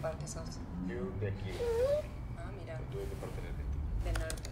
parte sos? Yo de aquí. Ah, mira. ¿Tú de qué parte eres? Del norte.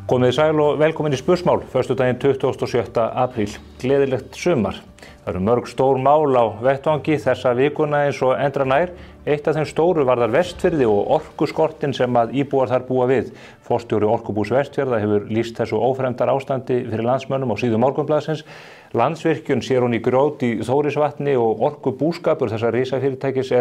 Komið sæl og velkomin í Spursmál, föstudaginn 27. apríl. Gleðilegt sumar. Það eru mörg stór mál á vettvangi þessa vikuna eins og endranær. Eitt af þeim stóru varðar Vestfirði og orkuskortinn sem að íbúar þar búa við. Forstjóri Orkubús Vestfjarða hefur lýst þessu ófremdar ástandi fyrir landsmönnum á síðu Morgunblaðsins. Landsvirkjun sér hún í grjót í Þórisvatni og orkubúskapur þessa risafyrirtækis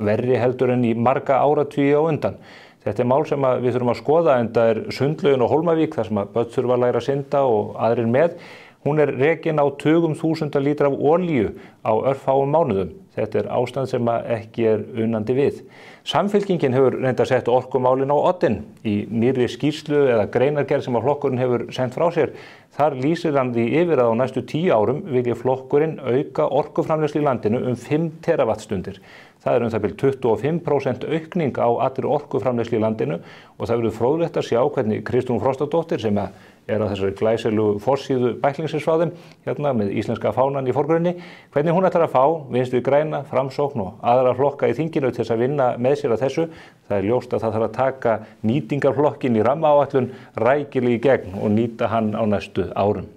verri heldur en í marga áratugi á undan. Þetta mál sem við þurfum að skoða, enda Sundlaugin og Hólmavík þar sem börn þurfa að læra að synda og aðrir með. Hún rekin á tugum þúsunda lítra af olíu á örfáum mánuðum. Þetta ástand sem ekki unandi við. Samfylkingin hefur reyndar sett orkumálin á oddinn í nýrri skýrslu eða greinargerð sem flokkurinn hefur sendt frá sér. Þar lýsir hann því yfir að á næstu 10 árum vilji flokkurinn auka orkuframleiðslu í landinu 5 teravattstundir. Það það bil 25% aukning á allri orkuframleiðslu í landinu og það verður fróðlegt að sjá hvernig Kristrún Frostadóttir sem á þessari glæsilegu forsíðu bæklingsins frá þeim, hérna með íslenska fánann í forgrunni, hvernig hún ætlar að fá Vinstri græna, Framsókn og aðra flokka í þinginu til þess að vinna með sér að þessu. Það ljóst að það þarf að taka nýtingarflokkin í rammaáætlun rækilega í gegn og nýta hann á næstu árum.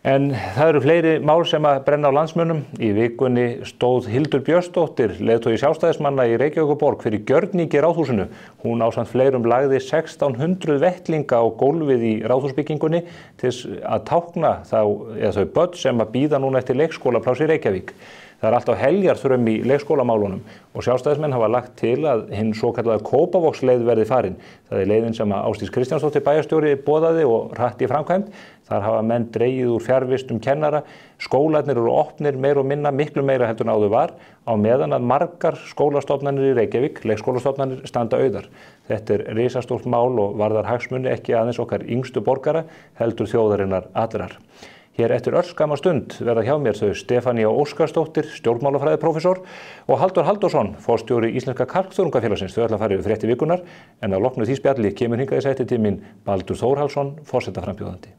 En það eru fleiri mál sem að brenna á landsmönnum. Í vikunni stóð Hildur Björnsdóttir, leiðtogi Sjálfstæðismanna í Reykjavíkurborg fyrir gjörningi í Ráðhúsinu. Hún ásamt fleirum lagði 1600 vettlinga á gólfið í Ráðhúsbyggingunni til að tákna þau börn sem að bíða núna eftir leikskólapláss í Reykjavík. Það alltaf heljarþrömm í leikskólamálunum og Sjálfstæðismenn hafa lagt til að hinn svokallaða Kópavogsleið verði farin. Það leiðin sem að Ásdís Kristjánsdóttir bæjarstjóri boðaði og hratt í framkvæmd. Þar hafa menn dregið úr fjarvistum kennara, skólarnir eru opnir meira og minna, miklu meira heldur en áður var, á meðan að margar skólastofnanir í Reykjavík, leikskólastofnanir, standa auðar. Þetta risastórt mál og varðar hagsmuni ekki aðeins okkar yngstu borgara, heldur þjóðarinnar allrar. Hér eftir örskamma stund verða hjá mér þau Stefanía Óskarsdóttir, stjórnmálafræðiprófessor og Halldór Halldórsson, forstjóri Íslenska Kalkþörungafélagsins. Þau ætla að fara yfir fréttir vikunnar, en að loknu því spjalli kemur hingað í sæti til mín Baldur Þórhallsson, forsetaframbjóðandi.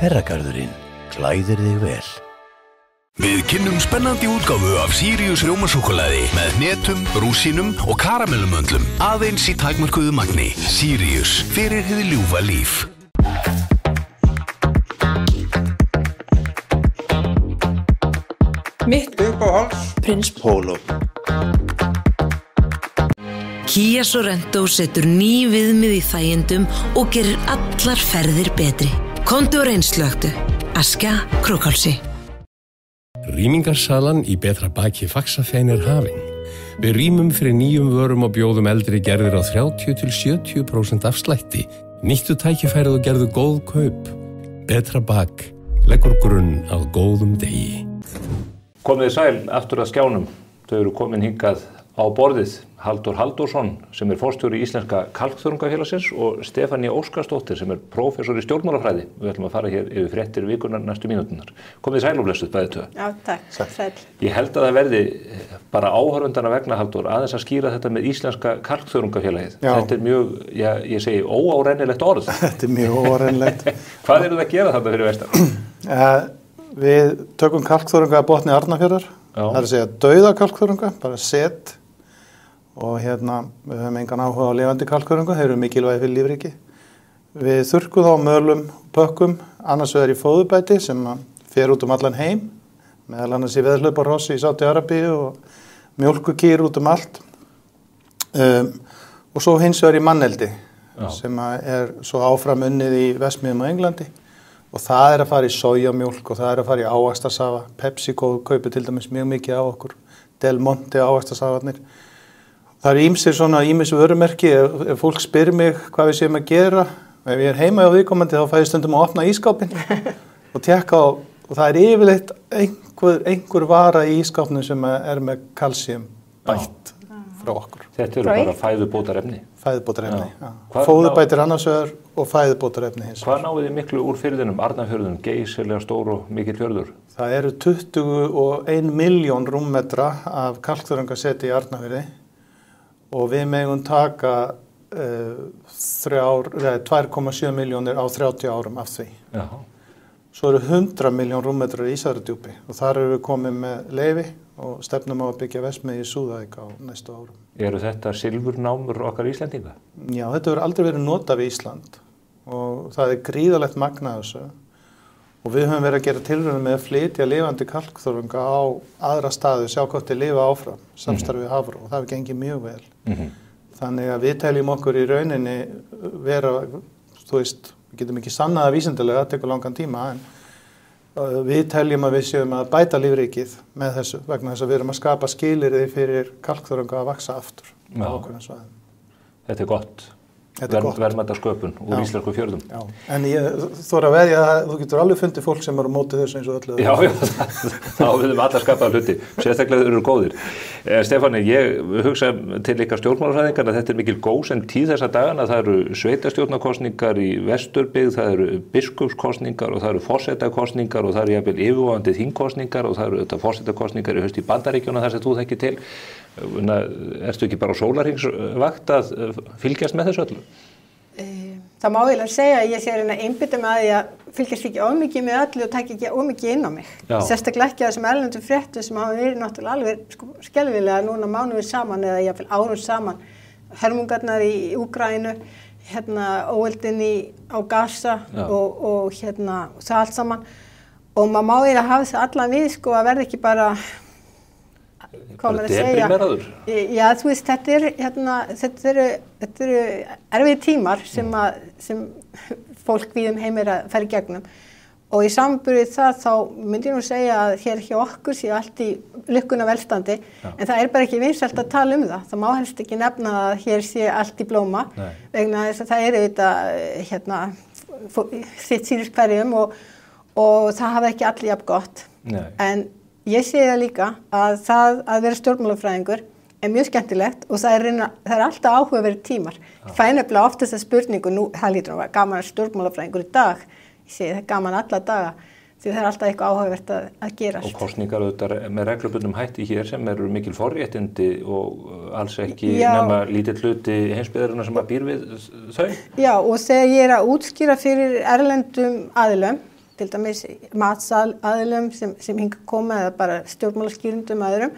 Herragarðurinn klæðir þig vel. Við kynnum spennandi útgáfu af Sirius rjómasúkkulaði með hnetum, rúsínum og karamellumöndlum. Aðeins í takmörkuðu magni. Sirius, fyrir hið ljúfa líf. Mitt uppáhalds Prins Pólo. Kia Sorento setur ný viðmið í þægindum og gerir allar ferðir betri. Komdu og reynslögtu. Askja, Krókhálsi. Rýmingarsalan í Betra baki Faxafén hafin. Við rýmum fyrir nýjum vörum og bjóðum eldri gerðir á 30–70% afslætti. Nýttu tækifærið og gerðu góð kaup. Betra bak leggur grunn að góðum degi. Komið sæl aftur að skjánum. Þau eru komin hingað á borðið. Halldór Halldórsson sem forstjóri Íslenska Kalkþörungafélagsins og Stefanía Óskarsdóttir sem prófessor í stjórnmálafræði. Við ætlum að fara hér yfir fréttir vikunar næstu mínúturnar. Komið sæl og blessuð bæði tvö. Já, takk. Sæl. Ég held að það verði bara áhorfendana vegna, Halldór, aðeins að skýra þetta með Íslenska Kalkþörungafélagið. Þetta mjög, ég segi, óárennilegt orð. Þetta mjög óárennilegt. Hvað eru það að gera þetta fyrir vestan? Við tökum kalkþörunga að botni Arnarfjarðar. Það að segja dauða kalkþörunga, bara set. Og við höfum engan áhuga á lifandi kalkþörunga, þeir eru mikilvægir fyrir lífríki. Við þurrkum þá mölum, pökkum, annars vegar í fóðurbæti sem fer út allan heim, meðal annars í veðurhlauparhossi í Sádi-Arabíu og mjólkukýr út allt. Og svo hins vegar í manneldi sem svo áfram unnið í verksmiðjum á Englandi og það að fara í sojamjólk og það að fara í ávaxtasafa. PepsiCo kaupir til dæmis mjög mikið á okkur, Del Monte ávaxtasafarnir. Það ýmis vörumerki, ef fólk spyr mig hvað við séum að gera, ef ég heima á viðkomandi þá fæ ég stundum að opna ískápinn og tekka á, og það yfirleitt einhver vara í ískápnum sem með kalsíum bætt frá okkur. Þetta eru bara fæðubótarefni? Fæðubótarefni, já. Fóðurbætir annars vegar og fæðubótarefni hins vegar. Hvað náið þið miklu úr firðinum, Arnarfjörðum, geysilega stór og mikill fjörður? Það eru 21 milljón rúmmetra af kalkþörungaseti í Arnarfirði og við megum taka 2,7 milljónir á 30 árum af því. Já. Svo eru 100 miljón rúmmetrar í Ísafjarðardjúpi og þar eru við komið með leyfi og stefnum á að byggja verksmiðju í Súðavík á næstu árum. Eru þetta silfurnámur okkar Íslendinga? Já, þetta hefur aldrei verið notað við Ísland og það gríðarlegt magn af þessu og við höfum verið að gera tilraunir með að flytja lifandi kalkþörunga á aðra staði, sjá hvort þeir lifa áfram, samstarfi við Hafró og það hefur gengið mjög vel. Þannig að við teljum okkur í rauninni vera, þú veist, við getum ekki sannað að vísindilega, það tekur langan tíma, en við teljum að við séum að bæta lífríkið með þessu vegna þess að við erum að skapa skilyrði fyrir kalkþörunga að vaxa aftur á ákveðnum svæðum. Þetta er gott. Verðmætasköpun úr íslensku fjörðum. Já, en ég þóra að veðja að þú getur alveg fundið fólk sem eru á móti þessu eins og öllu. Já, þá við allar skapað hluti, sérstaklega eru góðir. Stefáni, ég hugsa til ykkar stjórnmálafræðingar að þetta er mikil gósen tíð þessa dagana, það eru sveitarstjórnarkosningar í Vesturbyggð, það eru biskupskosningar og það eru forsetakosningar og það eru jafnvel yfirvofandi þingkosningar og það eru þetta forsetakosningar í haust í Bandaríkjunum þar sem þú þekkir til. Ertu ekki bara á sólarhringsvakt að fylgjast með þessu öllu? Það má eiginlega segja að ég sé að einbytta með að ég fylgjast ekki ómikið með öllu og taki ekki ómikið inn á mig. Sérstaklega ekki að þessum erlendu fréttum sem hafa verið náttúrulega alveg skelfilega núna mánuðir saman eða jafnvel árum saman. Hörmungarnar í Úkraínu, óeldin á Gaza og það allt saman. Og maður má eiginlega hafa það allan við að verða ekki bara hvað maður að segja. Já, þú veist, þetta eru erfiðir tímar sem fólk víðum heim að fara í gegnum og í samanburði það þá myndi ég nú segja að hér hjá okkur sé allt í lukkuna velstandi en það er bara ekki vinsælt að tala um það. Það má helst ekki nefna að hér sé allt í blóma vegna þess að það er auðvitað sitt sýnist hverjum og það hafa ekki allir jafn gott. En ég sé það líka að það að vera stjórnmálafræðingur er mjög skemmtilegt og það er alltaf áhugaverðir tímar. Ég fæ nefnilega oft þessa spurningu, það lítur að vera gaman að stjórnmálafræðingur í dag. Ég segi það er gaman alla daga því það er alltaf eitthvað áhugavert að gerast. Og kosningar auðvitað með reglubundnum hætti hér sem eru mikil forréttindi og alls ekki nema lítill hluti heimsbyggðarinnar sem að býr við þau. Já, og þegar ég er að útskýra fyrir erlendum aðilum til dæmis matsaðilum sem hinga koma eða bara stjórnmálaskýrendum aðurum,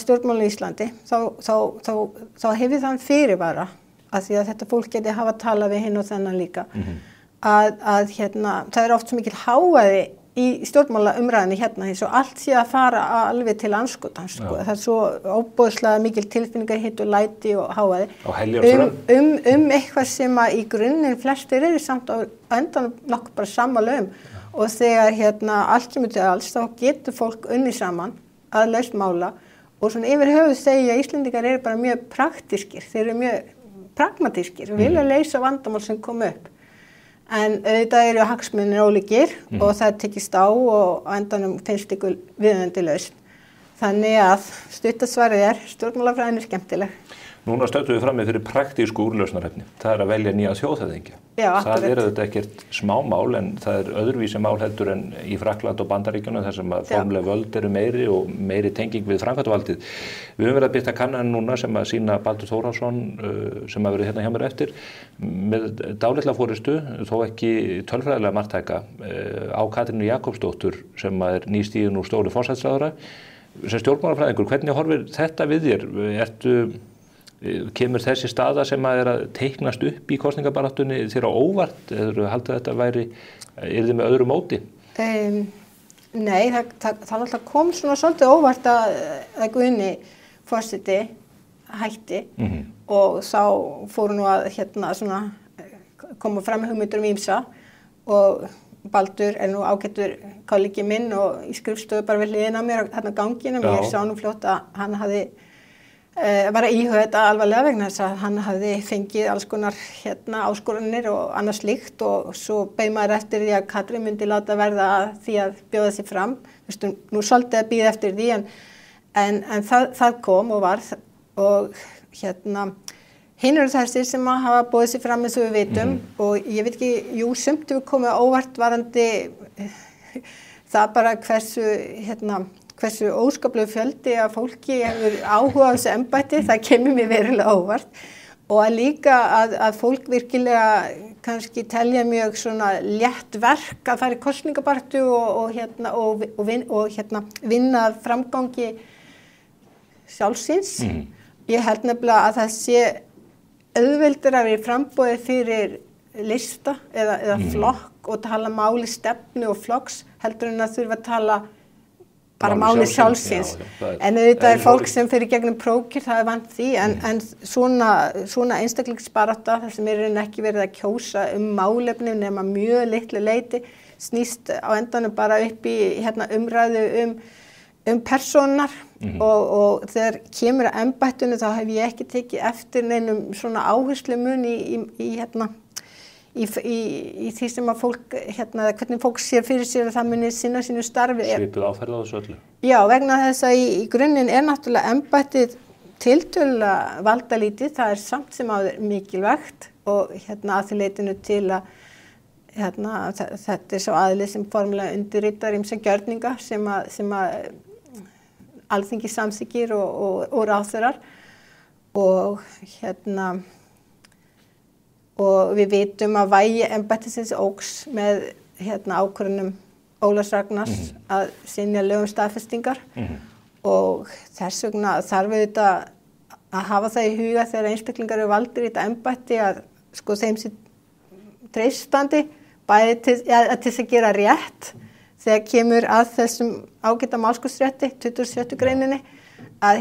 stjórnmála í Íslandi, þá hefur þann fyrirvara að því að þetta fólk geti hafa talað við hinn og þennan líka, að það er oft svo mikil hávaði í stjórnmálaumræðinni eins og allt sé að fara alveg til andskotans. Það er svo óboðslega mikil tilfinningahitt og læti og hávaði eitthvað sem að í grunninn flestir eru samt á endanum nokkuð bara sammála og þegar allt sem til alls þá getur fólk unnið saman að laust mála og svona yfir höfuð segja að Íslendingar eru bara mjög praktískir, þeir eru mjög pragmatískir, vilja leysa vandamál sem kom upp. En auðvitað eru hagsmunir ólíkir og það tekist á og á endanum finnst ykkur viðeigandi lausn. Þannig að stuttasvarið stjórnmálafræðin er skemmtileg. Núna stöndum við frammi fyrir praktísku úrlausnarefni. Það er að velja nýja þjóðhöfðingja. Já, það er auðvitað ekkert smámál en það er öðruvísi mál heldur en í Frakkland og Bandaríkjunum þar sem að formleg völd eru meiri og meiri tenging við framkvæmdarvaldið. Við höfum verið að birta kannan núna sem að sýna Baldur Þórhallsson sem að verið hérna hjá mér eftir með dálitla forystu, þó ekki tölfræðilega marktæka á Katrínu Jakobsdóttur sem að er nýstíðin úr stóru forsætisráðherra. Sem stjórnmálafræðingur, hvernig horfir þetta við þér? Kemur þessi staða sem að teiknast upp í kosningabaráttunni þér á óvart eða haldið þetta yrði með öðru móti? Nei, það náttúrulega kom svona svolítið óvart að Guðni forseti hætti og þá fóru nú að svona koma fram hugmyndur ýmsa og Baldur er nú ágættur kollegi minn og í skrifstofu bara við hliðina á mér þarna á ganginum. Ég sá nú fljótt að hann hafði var að íhuga þetta alvarlega vegna þess að hann hafði fengið alls konar áskoranir og annað slíkt og svo beið maður eftir því að Katrín myndi láta verða að því að bjóða sig fram. Vistu, nú svolítið að bíða eftir því en það kom og varð og hinn eru þessir sem að hafa bóðið sig fram eins og við vitum og ég veit ekki, sumt hefur komið óvart varandi það bara hversu óskaplegur fjöldi að fólki hefur áhuga á þessu embætti, það kemur mér verulega óvart og að líka að fólk virkilega kannski telja mjög svona létt verk að fara í kosningabaráttu og vinna framgangi sjálfsins. Ég held nefnilega að það sé auðveldur að vera í framboði fyrir lista eða flokk og tala máli stefnu og flokks heldur en að þurfa að tala bara máli sjálfsins. En auðvitað fólk sem fyrir gegnum prókjur, það vant því, en svona einstaklingsbarátta þar sem ekki verið að kjósa málefni nema mjög litlu leyti snýst á endanum bara upp í umræðu persónar og þegar kemur að embættinu þá hef ég ekki tekið eftir neinum svona áherslumun í því sem að fólk hvernig fólk sér fyrir sér að það muni sinna sínu starfi. Svipuð áferð á þessu öllu? Já, vegna þess að í grunninn er náttúrulega embættið tiltölulega valdalítið, það er samt sem áður mikilvægt og að því leytinu til að þetta er svo aðili sem formulega undirritar ýmsa gjörninga sem að Alþingi samþykkir og ráðherrar og og við vitum að vægi embættisins óx með ákvörðunum Ólafs Ragnars að synja lögum staðfestingar og þess vegna þarf auðvitað að hafa það í huga þegar einstaklingar eru valdir í þetta embætti að sko þeim sé treystandi bæði til þess að gera rétt þegar kemur að þessum ágæta málskotsrétti, 27. greininni, að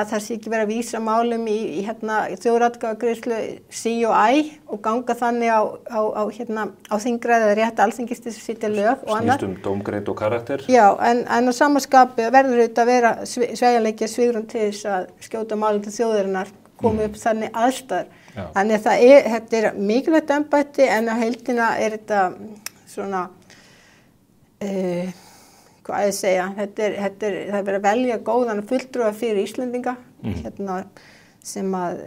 það sé ekki vera að vísa málum í þjóðaratkvæðagreiðslu sí og æ og ganga þannig á þingræði eða rétt alþingis til að setja lög og annað. Snýst dómgreind og karakter. Já, en á sama skapi verður auðvitað að vera sveigjanleiki svigrúm til þess að skjóta málum til þjóðarinnar komi upp þannig aðstæður. Þannig að þetta er mikilvægt embætti en á heildina er þetta svona hvað ég segja, það er verið að velja góðan fulltrúa fyrir Íslendinga sem að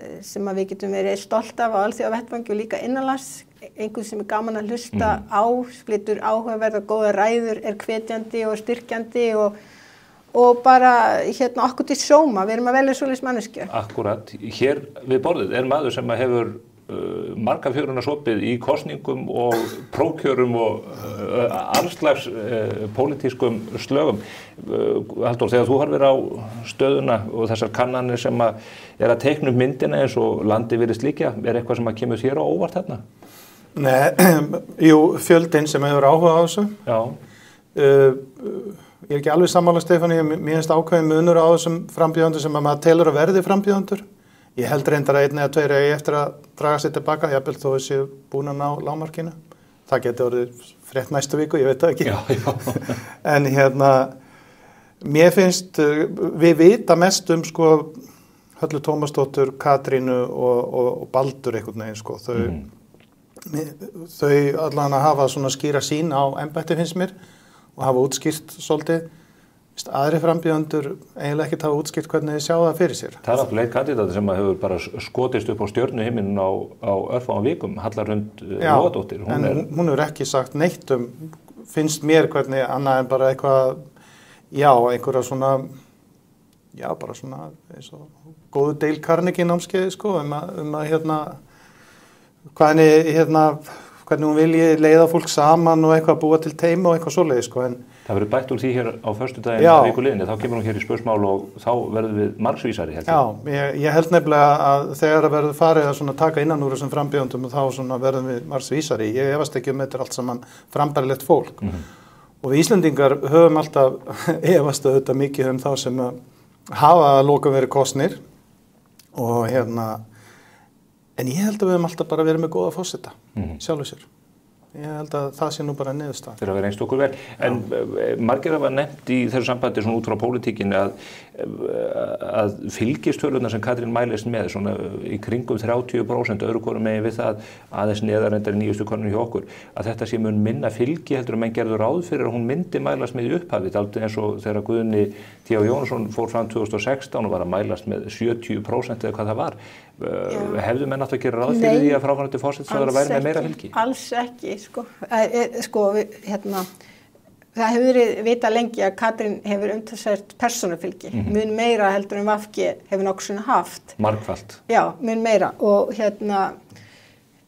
við getum verið stolt af á alþjóðavettvangi og líka innanlands, einhvern sem er gaman að hlusta á, flytur áhugaverða góða ræður, er hvetjandi og styrkjandi og bara okkur til sóma, við erum að velja svoleiðis manneskju. Akkúrat, hér við borðið er maður sem hefur marga fjöruna sopið í kosningum og prókjörum og allslags pólitískum slögum. Halldór, þegar þú horfir á stöðuna og þessar kannanir sem er að teikna upp myndina eins og landi virðist líka, er eitthvað sem kemur þér á óvart þarna? Nei, jú, fjöldinn sem hefur áhuga á þessu. Já. Ég er ekki alveg sammála, Stefáni, mér finnst ákveðin munur á þessum frambjóðendur sem að maður telur að verði frambjóðendur. Ég held reyndar að 1 eða 2 eigi eftir að draga sér tilbaka, jafnvel þó þessi búin að ná lágmarkinu. Það geti orðið frétt næstu viku, ég veit það ekki. Já. En mér finnst, við vita mest sko Höllu Tómasdóttur, Katrínu og Baldur einhvern veginn sko. Þau allan að hafa svona skýra sín á embætti finnst mér og hafa útskýrt svolítið. Aðri frambjóðendur eiginlega ekkert hafa útskýrt hvernig þið sjá það fyrir sér. Það er náttúrulega einn kandídati sem hefur bara skotist upp á stjörnuhiminn á örfáum vikum, Halla Hrund Logadóttir. Hún hefur ekki sagt neitt finnst mér hvernig annað en bara eitthvað, einhverja svona, bara svona eins og góðu Dale Carnegie námskeiði sko, hvernig hún vilji leiða fólk saman og eitthvað búa til teima og eitthvað svoleiði sko, en það verður bætt úr því hér á föstudaginn vikuliðinni, þá kemur hún hér í spörsmál og þá verður við margsvísari held ég. Já, ég held nefnilega að þegar það verður farið að svona taka innan úr þessum frambjóðendum og þá svona verðum við margsvísari. Ég efast ekki þetta allt saman frambærilegt fólk. Og við Íslendingar höfum alltaf efast auðvitað mikið þá sem hafa að lokum verið kosnir og en ég held að við höfum alltaf bara verið með góða forseta, sjálfur sér. Ég held að það sé nú bara niðurstaðan. Þeir hafa reynst okkur vel. En margir hafa nefnt í þessu sambandi svona út frá pólitíkinni að fylgistölurnar sem Katrín mælist með svona í kringum 30% öðru hvoru megin við það aðeins neðar endar í nýjustu konunni hjá okkur að þetta sé mun minna fylgi heldur menn gerðu ráð fyrir að hún myndi mælast með í upphafið aldrei eins og þegar Guðni T. Jónsson fór fram 2016 og var að mælast með 70% eða hvað það var. Hefðu menn átt að gera ráð fyrir því að fráfarandi forsætisráðherra væri með meira fylgi? Alls ekki, það hefur verið vitað lengi að Katrín hefur umtalsvert persónufylgi, mun meira heldur en VG hefur nokkuð svona haft. Margfalt. Já, mun meira og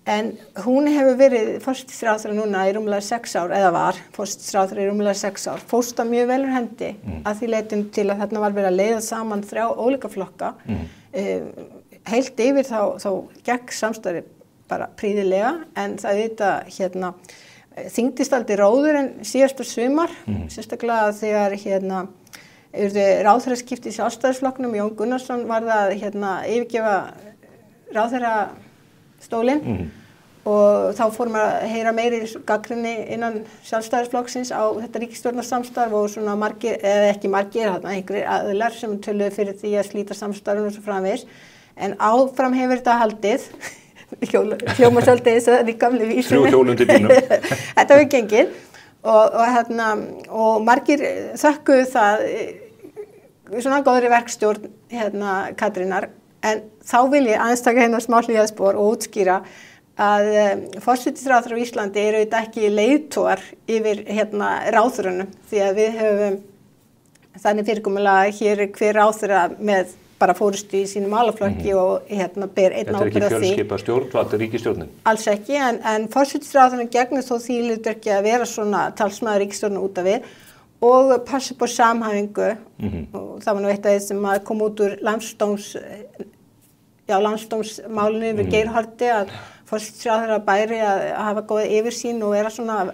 en hún hefur verið forsætisráðherra núna í rúmlega 6 ár, eða var forsætisráðherra í rúmlega 6 ár, fórst það mjög vel úr hendi að því leitum til að þarna var verið að leiða saman 3 ólíka flokka, heilt yfir þá gekk samstarfið bara prýðilega en það vita þyngdist aldrei róður en síðasta sumar, sérstaklega þegar urðu ráðherraskipti í Sjálfstæðisflokknum, Jón Gunnarsson var það yfirgefa ráðherrastólinn og þá fór maður að heyra meiri gagnrýni innan Sjálfstæðisflokksins á þetta ríkisstjórnarsamstarf og svona margir, eða ekki margir, einhverjir aðilar sem töluðu fyrir því að slíta samstarfinu og svo framvegis. En áfram hefur þetta haldið, hljóma svolítið eins og því gamli vísunni. 3 hjól undir bílnum. Þetta hefur gengið og margir þökkuðu það svona góðri verkstjórn Katrínar en þá vil ég aðeins taka smá hlýðaspor og útskýra að forsætisráðherrar á Íslandi eru þetta ekki leiðtogar yfir ráðherrunum því að við höfum þannig fyrirkomulag hér hver ráðherra með bara fórustu í sínum málaflokki og ber einn ábyrgð á því. Þetta er ekki fjölskipa stjórnvald ríkisstjórnin? Alls ekki, en forsætisráðherrann gegnir þó því hlutverki að vera svona talsmaður ríkisstjórnar út af við og passa upp á samhæfingu og það var nú eitt af því sem kom út úr landsdómsmálinu við Geirharði að forsætisráðherra bæri að hafa góða yfirsýn og vera svona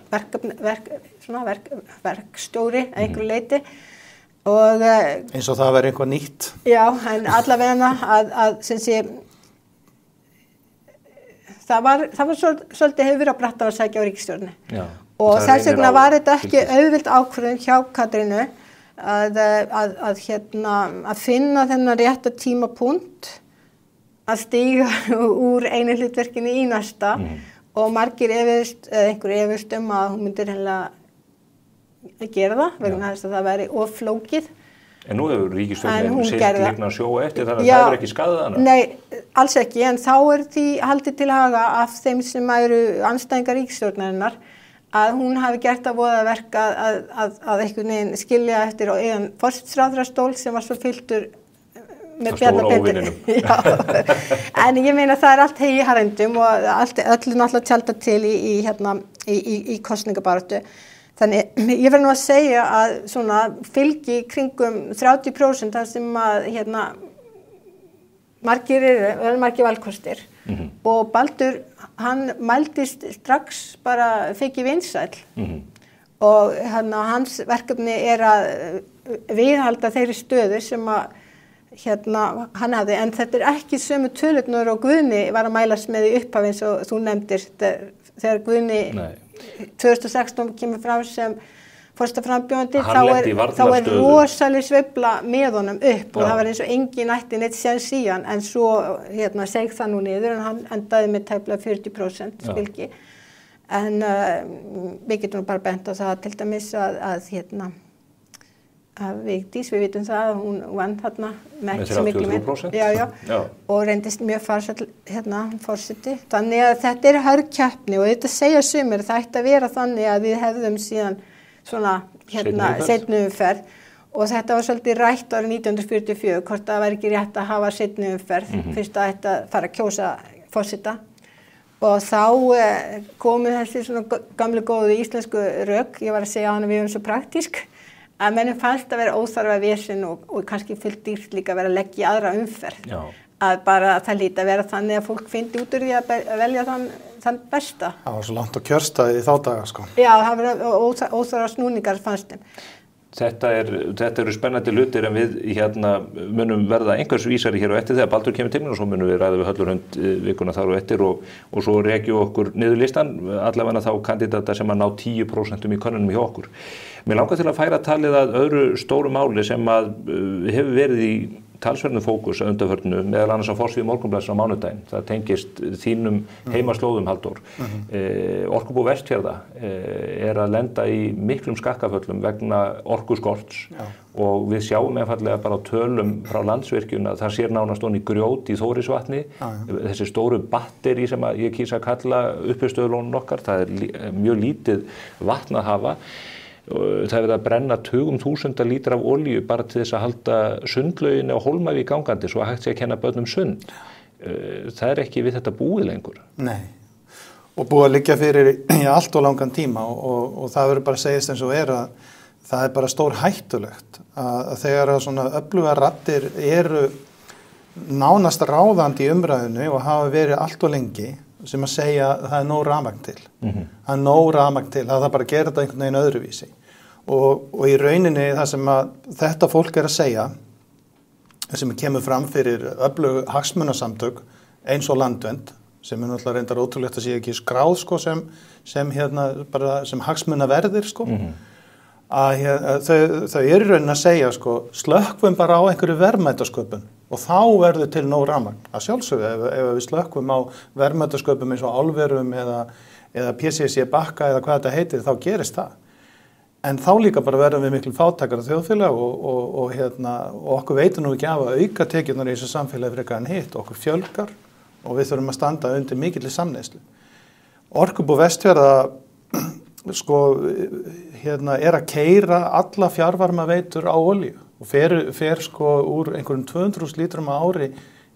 verkstjóri að einhverju leyti. Og, eins og það verið eitthvað nýtt. Já, en allavega það var svolítið hefur verið að bratta að sækja á ríkisstjórninni. Já, og þess vegna var þetta ekki auðvelt ákvörðun hjá Katrínu að finna þennan rétta tímapunkt að stíga úr einu hlutverkinu í næsta og margir einhverju efist að hún myndir að gera það vegna þess að það væri of flókið. En nú hefur ríkisstjórnin siglt líkna að sjóa eftir þannig að það er ekki skaðað hana? Nei, alls ekki, en þá því haldið til haga af þeim sem eru andstæðingar ríkisstjórnarinnar að hún hafi gert að voða verk að einhvern veginn skilja eftir á eigin forsætisráðherrastól sem var svo fylltur með Bjarna Pétur. En ég meina það allt hegi í harendum og öllu náttúrulega tjálta til í kosningabaráttu. Þannig ég verð nú að segja að svona fylgi kringum 30% þar sem að margir valkostir og Baldur hann mældist strax bara fikk í vinsæll og hans verkefni að viðhalda þeirri stöðu sem að hann hafði en þetta ekki sömu tölurnar og Guðni var að mælast með í upphafi eins og þú nefndir þegar Guðni 2016 kemur fram sem forsetaframbjóðandi þá rosaleg sveifla með honum upp og það var eins og engin ætti neitt séns í hann en svo seig það nú niður en hann endaði með tæplega 40% fylgi en við getum bara bent á það til dæmis að Vigdís, við vitum það að hún vann þarna með 33% og reyndist mjög farsæll forseti. Þannig að þetta hörð keppni og þetta segja sumir það ætti að vera þannig að við hefðum síðan svona seinni umferð og þetta var svolítið rætt árið 1944 hvort það væri ekki rétt að hafa seinni umferð fyrst að þetta fara að kjósa forseta og þá komu þessi svona gamlu góðu íslensku rök, ég var að segja að við erum svo praktísk að mennum fannst að vera óþarfa vesen og kannski fullt dýrt líka að vera að leggja í aðra umferð. Já. Að bara það líti að vera þannig að fólk fyndi út úr því að velja þann besta. Það var svo langt á kjörstaði í þá daga, sko. Já, það var óþarfa snúningar fannst þeim. Þetta eru spennandi hlutir en við munum verða einhvers vísari hér og eftir þegar Baldur kemur til mér og svo munum við ræða við Höllu Hrund vikuna þar og eftir og svo rekjum okkur niður listan, allavega þá kandidata sem að ná 10% í könnunum hjá okkur. Mér langar til að færa talið að öðru stóru máli sem að hefur verið í talsverðum fókus að undanförnu, meðal annars á forsíðu Morgunblaðsins á mánudaginn. Það tengist þínum heimaslóðum, Halldór. Orkubú Vestfjarða að lenda í miklum skakkaföllum vegna orkuskorts og við sjáum einfaldlega bara á tölum frá Landsvirkjun að það sér nánast ofan í grjót í Þórisvatni. Þessi stóru batteri sem ég kýs að kalla uppistöðulónin okkar, það mjög lítið vatn að hafa. Það verið að brenna tugum þúsunda lítra af olíu bara til þess að halda sundlauginu á Hólmavík gangandi svo að hægt sé að kenna börnum sund. Það ekki við þetta búið lengur. Nei, og búið að liggja fyrir í allt og langan tíma og það verður bara að segjast eins og að það bara stór hættulegt að þegar að svona öfluga raddir eru nánast ráðandi í umræðinu og hafa verið allt og lengi sem að segja að það nóg rafmagn til. Það nóg rafmagn til, það bara að gera þetta einhvern veginn öðruvísi. Og í rauninni það sem að þetta fólk að segja, sem kemur fram fyrir öflug hagsmunasamtök eins og Landvernd, sem náttúrulega reyndar ótrúlegt að sé ekki skráð sem hagsmunaverðir að þau eru raunin að segja slökkvum bara á einhverju verðmætasköpun og þá verður til nóg rafmagn. Að sjálfsögðu ef við slökkvum á verðmætasköpum eins og álverum eða PCC bakka eða hvað þetta heitir þá gerist það. En þá líka bara verðum við miklu fátækara þjóðfélag og okkur veitum nú ekki af að auka tekjurnar í þessu samfélagi frekar en hitt. Okkur fjölgar og við þurfum að standa undir mikilli samneyslu. Orkubú Vestfjarða að keyra alla fjarvarmaveitur á olíu og fer úr einhverjum 200.000 lítrum á ári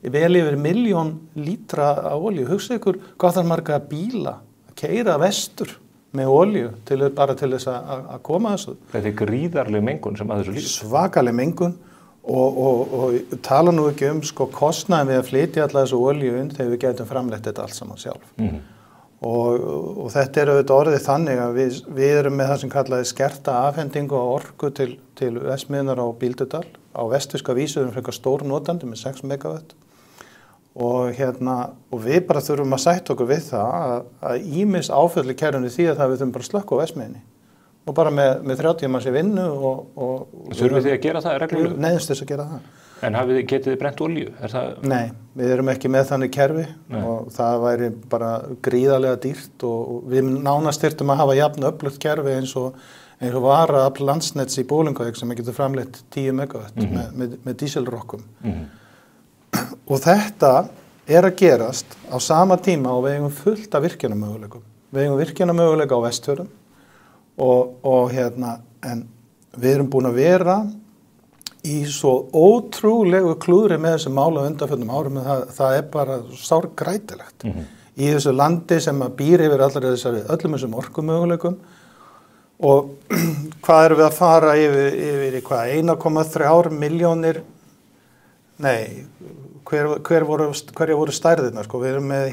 vel yfir 1 milljón lítra á olíu. Hugsið ykkur hvað þarf marga bíla að keyra vestur með olíu bara til þess að koma þessu. Þetta gríðarleg mengun sem að þessu líka. Svakaleg mengun og tala nú ekki kostnaðin við að flytja alla þessu olíu inn þegar við getum framleitt þetta allt saman sjálf. Og þetta auðvitað orðið þannig að við erum með það sem kallaði skerta afhendingu á orku til verksmiðjunnar á Bíldudal. Á vestfirska vísu erum frekar stór notandi með 6 megawatt. Og við bara þurfum að sætta okkur við það að ýmis áföll í kerfinu því að við þurfum bara að slökkva á verksmiðjunni. Og bara með 30 manns í vinnu Þurfið þið að gera það reglulega? Neyðumst þess að gera það. En getið þið brennt olíu? Nei, við erum ekki með þannig kerfi og það væri bara gríðarlega dýrt og við nánast þyrftum að hafa jafn öflugt kerfi eins og var að Landsnets í Bolungarvík sem getur framleitt 10 megawatt með dísilrokkum. Og þetta að gerast á sama tíma og við eigum fullt af virkjunarmöguleikum. Við eigum virkjunarmöguleika á Vestfjörðum en við erum búin að vera í svo ótrúlegu klúðri með þessi mál á undanförnum árum en það bara sárgrætilegt. Í þessu landi sem býr yfir öllum þessum orkumöguleikum og hvað erum við að fara yfir í 1,3 milljónir hverjar voru stærðirnar við erum með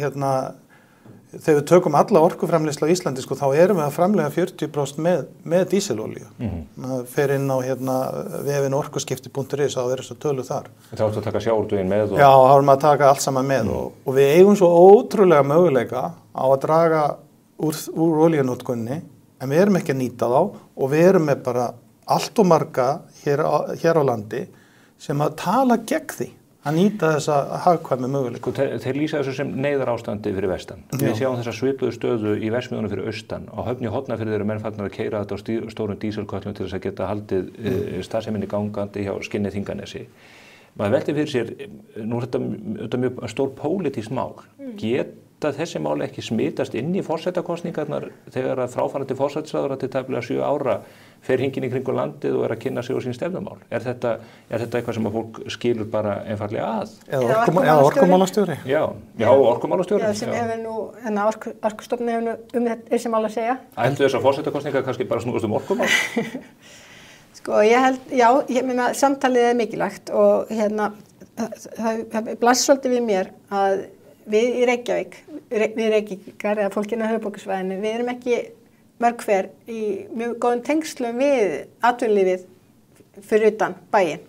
þegar við tökum alla orkuframleiðslu á Íslandi þá erum við að framleiða 40% með dísilolíu. Það fer inn á vefinn orkuskipti.is og það er þess að tölu þar. Það áttu að taka sjávarútveginn með? Já, þá erum við að taka allt saman með og við eigum svo ótrúlega möguleika á að draga úr olíunotkunni en við erum ekki að nýta þá og við erum með bara allt og marga hér á landi sem að tala gegn því að nýta þessa hagkvæmu möguleika. Þeir lýsa þessu sem neyðarástandi fyrir vestan. Við sjáum þessa svipuðu stöðu í verksmiðjunum fyrir austan. Á Höfn í Hornafirði eru menn farnir að keyra þetta á stórum dísilköllum til þess að geta haldið starfseminni gangandi hjá Skinnið Þinganesi. Maður veltir fyrir sér, nú er þetta mjög stór pólitískt mál. Geta þessi mál ekki smitast inn í forsetakosningarnar þegar að fráfarandi forsætisráðherra til tæplega 7 ára fer hringinn í kringum landið og að kynna sig á sín stefnumál? Er þetta eitthvað sem að fólk skilur bara einfaldlega að? Eða orkumálastjóri? Já, orkumálastjóri. Já, sem hefur nú, Orkustofnun hefur nú þessi mál að segja. Ættu þessar forsetakosningar kannski bara snúast orkumál? Ég meina, samtalið mikilvægt og það blasir svolítið við mér að við í Reykjavík, við Reykjavíkar eða fólkinu á höfuðborgarsvæðinu, við erum ekki mörg hver í mjög góðum tengslum við atvinnulífið fyrir utan bæinn.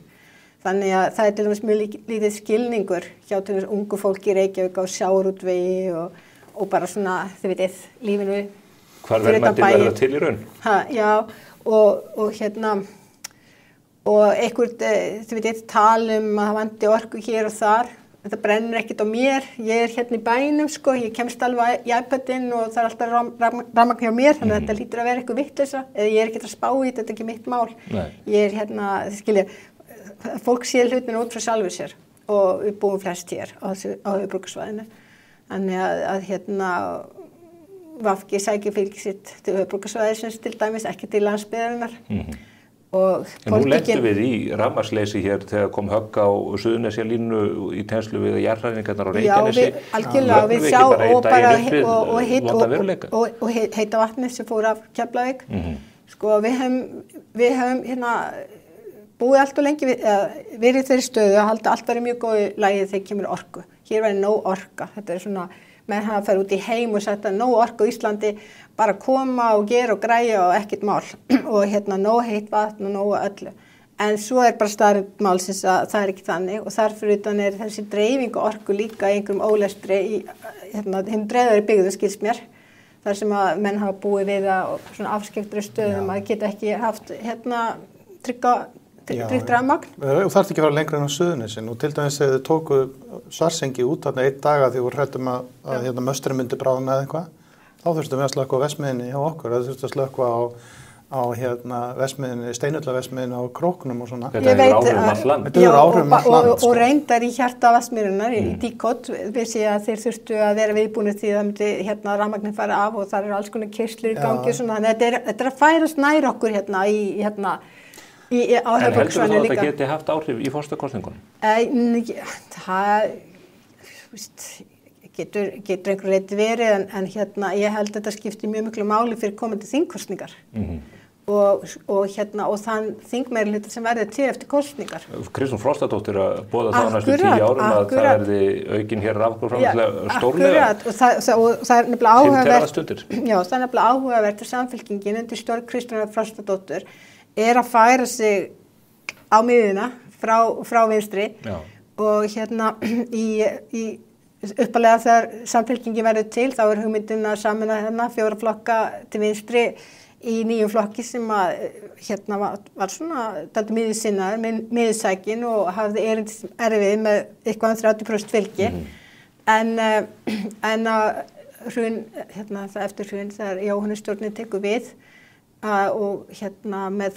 Þannig að það til dæmis mjög lítið skilningur hjá til dæmis ungu fólki í Reykjavík á sjávarútvegi og bara svona, þið vitið, lífinu hvar verðmæti verða til í raun? Já, og einhvern, þið vitið, talum að það vanti orku hér og þar. Þetta brennur ekkert á mér, ég hérna í bænum sko, ég kemst alveg í iPadinn og það alltaf rafmagn hjá mér, þannig að þetta lítur að vera eitthvað vitleysa, eða ég ekkert að spá í þetta er ekki mitt mál. Nei. Ég hérna, þið skilja, fólk sér hlutinu út frá sjálfur sér og við búum flest hér á höfuðborgarsvæðinu. Þannig að hérna VG sækir fylgi sitt til höfuðborgarsvæðisins til dæmis, ekki til landsbyggðarinnar. Og en nú lentum við í rafmagnsleysi hér þegar kom högg á Suðurnesjalínu í tenslu við jarðhræringarnar á Reykjanesi. Já, algjörlega, við sjá og heita vatnið sem fór af Keflavík. Sko, við höfum hérna búið allt og lengi verið þeirri stöðu að halda allt verið mjög góðu lagið þegar kemur orku. Hér verið nóg orka. Þetta svona, menn hafa farið út í heim og sagt að nóg orku á Íslandi, bara koma og gera og græja og ekkert mál. Og hérna nóg heitt vatn og nóg öllu. En svo bara staðreynd málsins að það ekki þannig og þar fyrir utan þessi dreifing og orku líka í einhverjum ólestri í hinn dreifðari byggðu skilst mér. Þar sem að menn hafa búið við að svona afskekktri stöðum að geta ekki haft tryggt rafmagn. Þú þarft ekki að fara lengra en á Suðurnesin og til dæmis þegar þið tóku Svartsengi út þarna einn dag að þið voru hræddur að möstrin myndi bráðna eða eitthvað, þá þurftum við að slökkva á verksmiðjunni hjá okkur, það þurftum að slökkva á verksmiðjunni, steinullaverksmiðjunni á Króknum og svona. Þetta hefur áhrif allt land. Þetta hefur áhrif allt land. Og reyndar í hjarta Vatnsmýrinnar, í Díkot, við séum að þeir þurftu að vera viðbúnir því það myndi rafmagnin fara af og það eru alls konar keyslur í gangi og svona, þannig þetta að færast nær okkur á en heldur þú að þetta geti haft áhrif í forsetakosningunum? Það getur einhver leyti verið en ég held að þetta skiptir mjög miklu máli fyrir komandi þingkosningar og þann þingmeirihluta sem verður til eftir kosningar. Kristrún Frostadóttir að boða það á næstu 10 árum að það verði aukin hér raforkuframleiðsla stórlega. Og það er nefnilega áhugavert að Samfylkingin undir stjórn Kristrúnar Frostadóttur að færa sig á miðjuna frá vinstri. Já. Og í uppalega þegar Samfylkingin verður til þá hugmyndin að sameina 4 flokka til vinstri í nýjum flokki sem var svona dálítið miðjusinnaður, miðjusækin og hafði erfið með eitthvað 30% fylgi. En hrun, það eftir hrun þegar Jóhannestjórnin tekur við og með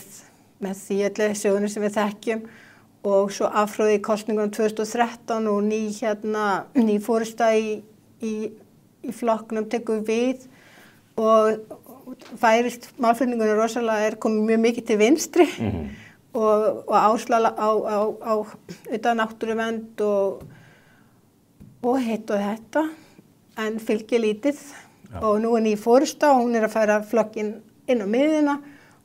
því öllu sögunum sem við þekkjum og svo afhróði í kosningunum 2013 og ný forysta í flokknum tekur við og færist málflutningunum rosalega komið mjög mikið til vinstri og áslag á utan náttúruvernd og hitt og þetta en fylgir lítið og nú ný forysta og hún að færa flokkinn inn á miðjuna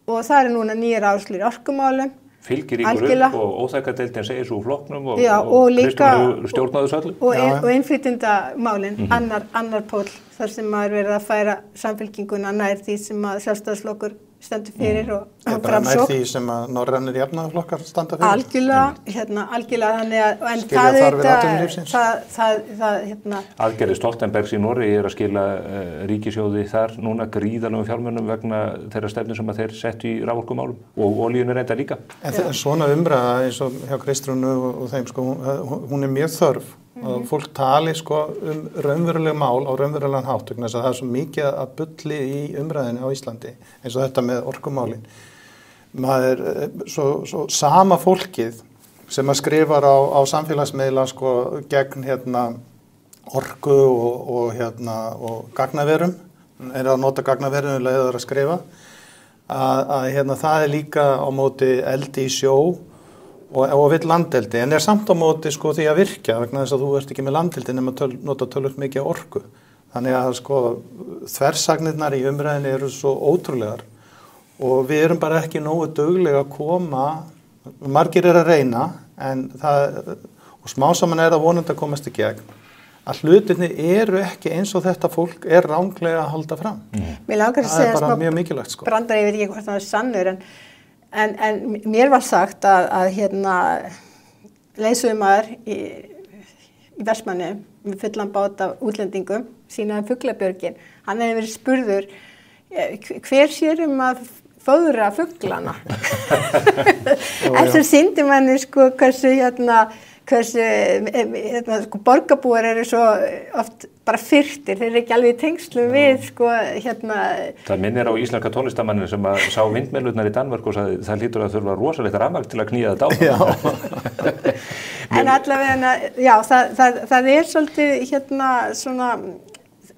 og það núna nýjar áherslur í orkumálum. Fylgir ykkur upp og óþekkadeildin segir svo úr flokknum og Kristrún stjórnaðu þessu öllu. Og innflytjendamálin, annar pól þar sem maður verið að færa Samfylkinguna nær því sem að Sjálfstæðisflokkur stendur fyrir og framsókn. Nær því sem að norrænir jafnaðarflokkar standa fyrir. Algjörlega þannig að en skilja þarfir atvinnulífsins. Aðgerðir Stoltenbergs í Noregi að skila ríkissjóði þar núna gríðarlegum fjármunum vegna þeirra stefnu sem að þeir settu í raforkumálum og olíunni reynda líka. En svona umræða eins og hjá Kristrúnu og þeim sko, hún mjög þörf og fólk tali sko raunveruleg mál á raunverulegan hátt vegna þess að það svo mikið að bulli í umræðinni á Íslandi eins og þetta með orkumálin. Maður svo sama fólkið sem að skrifar á samfélagsmiðla sko gegn orku og gagnaverum að nota gagnaverum leið að skrifa að það líka á móti eldi í sjó og vill landeldi, en samt á móti sko því að virkja vegna þess að þú ert ekki með landeldi nema nota tölvöld mikið orku. Þannig að sko þversagnirnar í umræðinni eru svo ótrúlegar og við erum bara ekki nógu duglega að koma, margir að reyna en og smá saman það vonandi að komast í gegn, að hlutirni eru ekki eins og þetta fólk ranglega að halda fram. Mér langar að segja bara mjög mikilvægt sko. Brandar, ég veit ekki hvort það sannur En mér var sagt að hérna leiðsögumaður í Vestmanni með fullan bát af útlendingum, sínaði fuglabjörgin, hann hefði verið spurður hver sér að fóðra fuglana. En svo sýndi manni sko hversu borgarbúar eru svo oft bara fyrtir, þeir eru ekki alveg í tengslum við sko Það minnir á íslenska tónlistamannin sem að sá vindmyllurnar í Danmörk og sagði það hlýtur að þurfa rosalegt rafmagn til að knýja þetta á. En allavega, já, það svolítið svona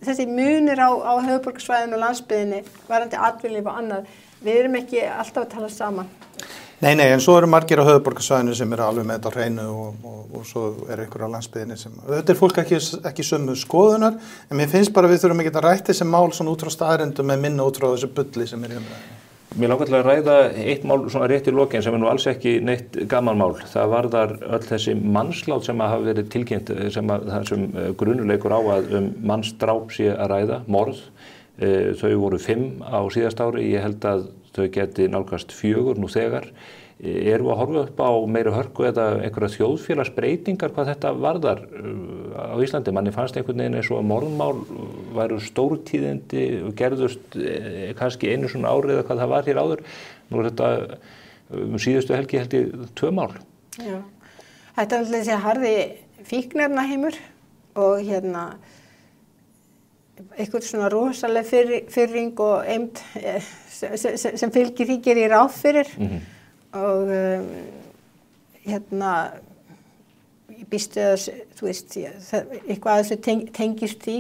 þessi munir á höfuðborgarsvæðinu og landsbyggðinni varðandi atvinnulíf og annað, við erum ekki alltaf að tala saman. Nei, en svo eru margir á höfuðborgarsvæðinu sem eru alveg með þetta á hreinu og svo eru ykkur á landsbyggðinni sem, þetta fólk ekki sömu skoðunar, en mér finnst bara við þurfum ekki að rætt þessi mál svona út frá staðreyndum með minna út frá þessu bulli sem er í umræðinu. Mér langar til að ræða eitt mál svona rétt í lokin sem nú alls ekki neitt gaman mál. Það varðar öll þessi mannslát sem hafa verið tilkynnt, þessum grunuleikur á að mannsdráp sé að ræða, morð. Þau voru 5 á síðasta ári, ég held að þau geti nálgast 4 nú þegar. Erum við að horfa upp á meiri hörku eða einhverja þjóðfélagsbreytingar hvað þetta varðar á Íslandi? Manni fannst einhvern veginn eins og að morðmál væru stórtíðindi og gerðust kannski einu svona ári eða hvað það var hér áður. Nú þetta síðustu helgi held ég 2 mál. Já, þetta er alltaf þessi harði fíkniefnaheimur og eitthvað svona rosaleg firring og eymd sem fylgir því gerir ég ráð fyrir. Og ég býst við að, þú veist, eitthvað að þessu tengist því,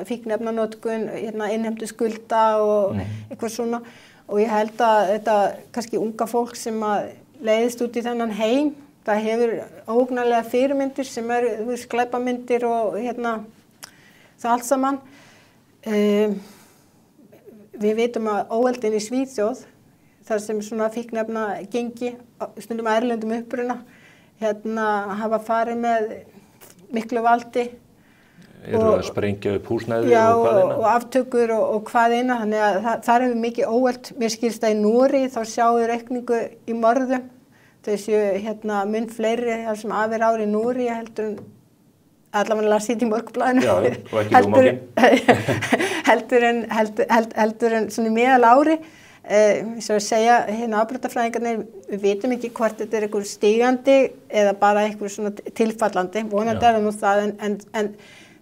fíkniefnanotkun, innheimtu skulda og eitthvað svona. Og ég held að þetta kannski unga fólk sem að leiðist út í þennan heim, það hefur óhugnanlega fyrirmyndir sem eru, þú veist, glæpamyndir og það allt saman. Við vitum að óeldin í Svíþjóð, þar sem svona fíkniefna gengi, stundum erlendum uppruna, hafa farið með miklu valdi. Eru að sprengja upp húsnæði og hvað eina? Já, og aftökur og hvað eina, þannig að þar hefur mikið óeld. Mér skilst að í Nóri þá sjáum við aukningu í morðum. Þau séu mun fleiri þar sem af ári í Nóri heldur en allavega að sitja í Morgunblaðinu. Já, og ekki heldur en svona meðal ári. Svo að segja, afbrotafræðingarnir, við vitum ekki hvort þetta er einhver stígandi eða bara einhver svona tilfallandi, vonandi er það nú það, en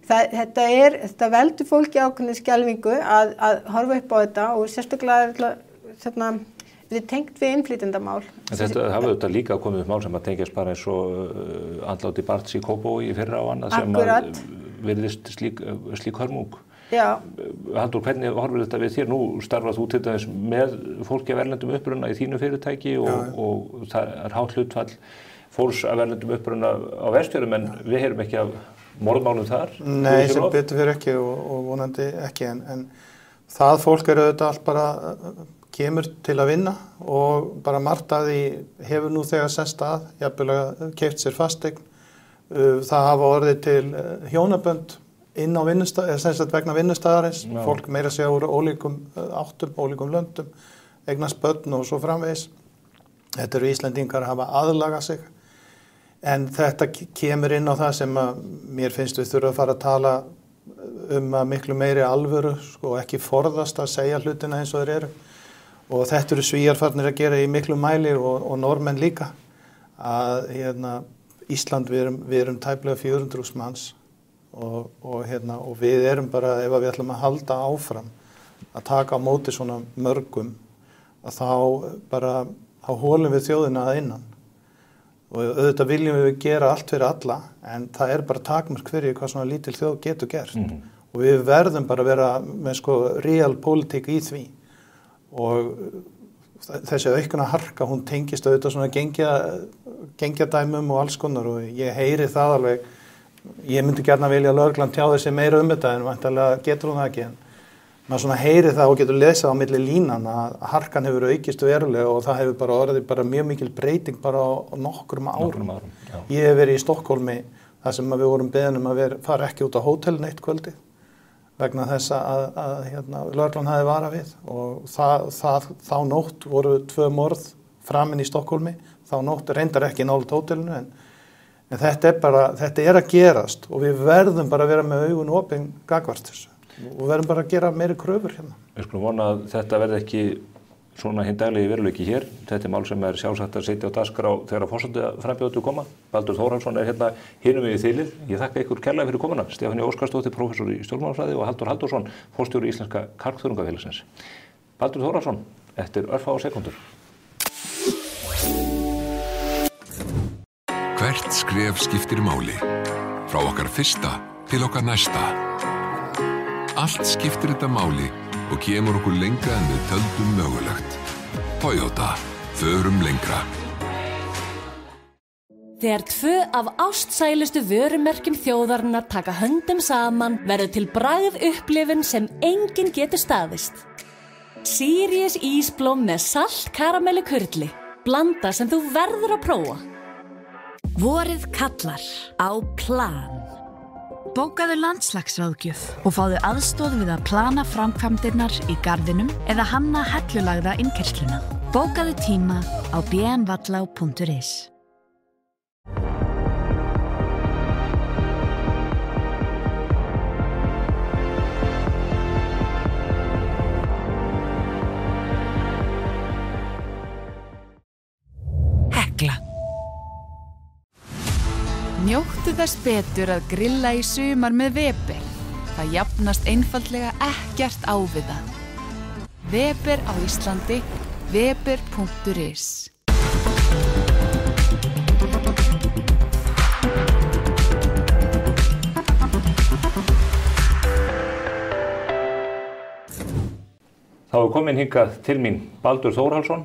þetta veldur fólki ákveðinni skelfingu að horfa upp á þetta og sérstaklega við tengt við innflytjendamál. Þetta hafa þetta líka komið upp mál sem að tengjast bara eins og andláti barns í Kópavogi í fyrra og annað sem að virðist slík hörmung. Já. Halldór, hvernig horfir þetta við þér? Nú starfað þú til dæmis með fólki af erlendum uppruna í þínu fyrirtæki og það er hátt hlutfall fólks af erlendum uppruna á Vestfjörðum, en við heyrum ekki af morðmálum þar. Nei, sem betur fyrir ekki og vonandi ekki, en það fólk auðvitað allt bara kemur til að vinna og bara margt að því hefur nú þegar sest að, jafnvel að keypt sér fasteign. Það hafa orðið til hjónabönd inn á vegna vinnustaðarins, fólk meira segja úr ólíkum áttum, ólíkum löndum, eignast börn og svo framvegis. Þetta eru Íslendingar að hafa aðlagað sig, en þetta kemur inn á það sem að mér finnst við þurfum að fara að tala að miklu meiri alvöru, sko, ekki forðast að segja hlutina eins og þeir eru. Og þetta eru Svíar farnir að gera í miklu mæli og Norðmenn líka. Að Ísland, við erum tæplega 400.000 manns. Og við erum bara, ef við ætlum að halda áfram að taka á móti svona mörgum, að þá hólum við þjóðina að innan og auðvitað viljum við gera allt fyrir alla, en það er bara takmörk fyrir hvað svona lítil þjóð getur gert og við verðum bara að vera með real politík í því og þessi aukna harka, hún tengist auðvitað svona gengjadæmum og alls konar og ég heyri það alveg. Ég myndi gjarna vilja að lögreglan tjáði sig meira þetta en væntanlega getur hún það ekki, en maður svona heyri það og getur lesað á milli línan að harkan hefur aukist verulega og það hefur bara orðið mjög mikil breyting bara á nokkrum árum. Ég hef verið í Stokkhólmi þar sem við vorum beðin að fara ekki út á hótelin eitt kvöldi vegna þess að lögreglan hafi varað við og þá nótt voru 2 morð framin í Stokkólmi, þá nótt reyndar ekki nálægt hótelinu, en þetta er að gerast og við verðum bara að vera með augun opin gagnvart þessu og verðum bara að gera meiri kröfur hérna. Við skulum vona að þetta verði ekki svona hinn daglegi veruleiki hér. Þetta mál sem sjálfsagt að setja á dagskrá þegar forsetaframbjóðendur koma. Baldur Þórhallsson hérna hinum við í þilið. Ég þakka ykkur kærlega fyrir komuna. Stefáni Óskarsdóttir, prófessor í stjórnmálafræði og Halldór Halldórsson, forstjóri Íslenska Karlþörungafélagsins. Baldur Þórhallsson, eftir örfá sekúndur. Hvert skref skiptir máli. Frá okkar fyrsta til okkar næsta. Allt skiptir þetta máli og kemur okkur lengra en við töldum mögulegt. Toyota. Förum lengra. Þegar 2 af ástsælustu vörumerkjum þjóðarinnar taka höndum saman verður til bragð upplifun sem enginn getur staðist. Sirius ísblóm með salt karamellu kurli. Blanda sem þú verður að prófa. Vorið kallar á Plan. Bókaðu landslagsráðgjöf og fáðu aðstoð við að plana framkvæmdirnar í garðinum eða hanna hellulagða innkeyrsluna. Bókaðu tíma á bnvallá.is. Hekla. Njóttu þess betur að grilla í sumar með Weber. Það jafnast einfaldlega ekkert á við það. Weber á Íslandi, weber.is. Þá er komin hingað til mín Baldur Þórhallsson,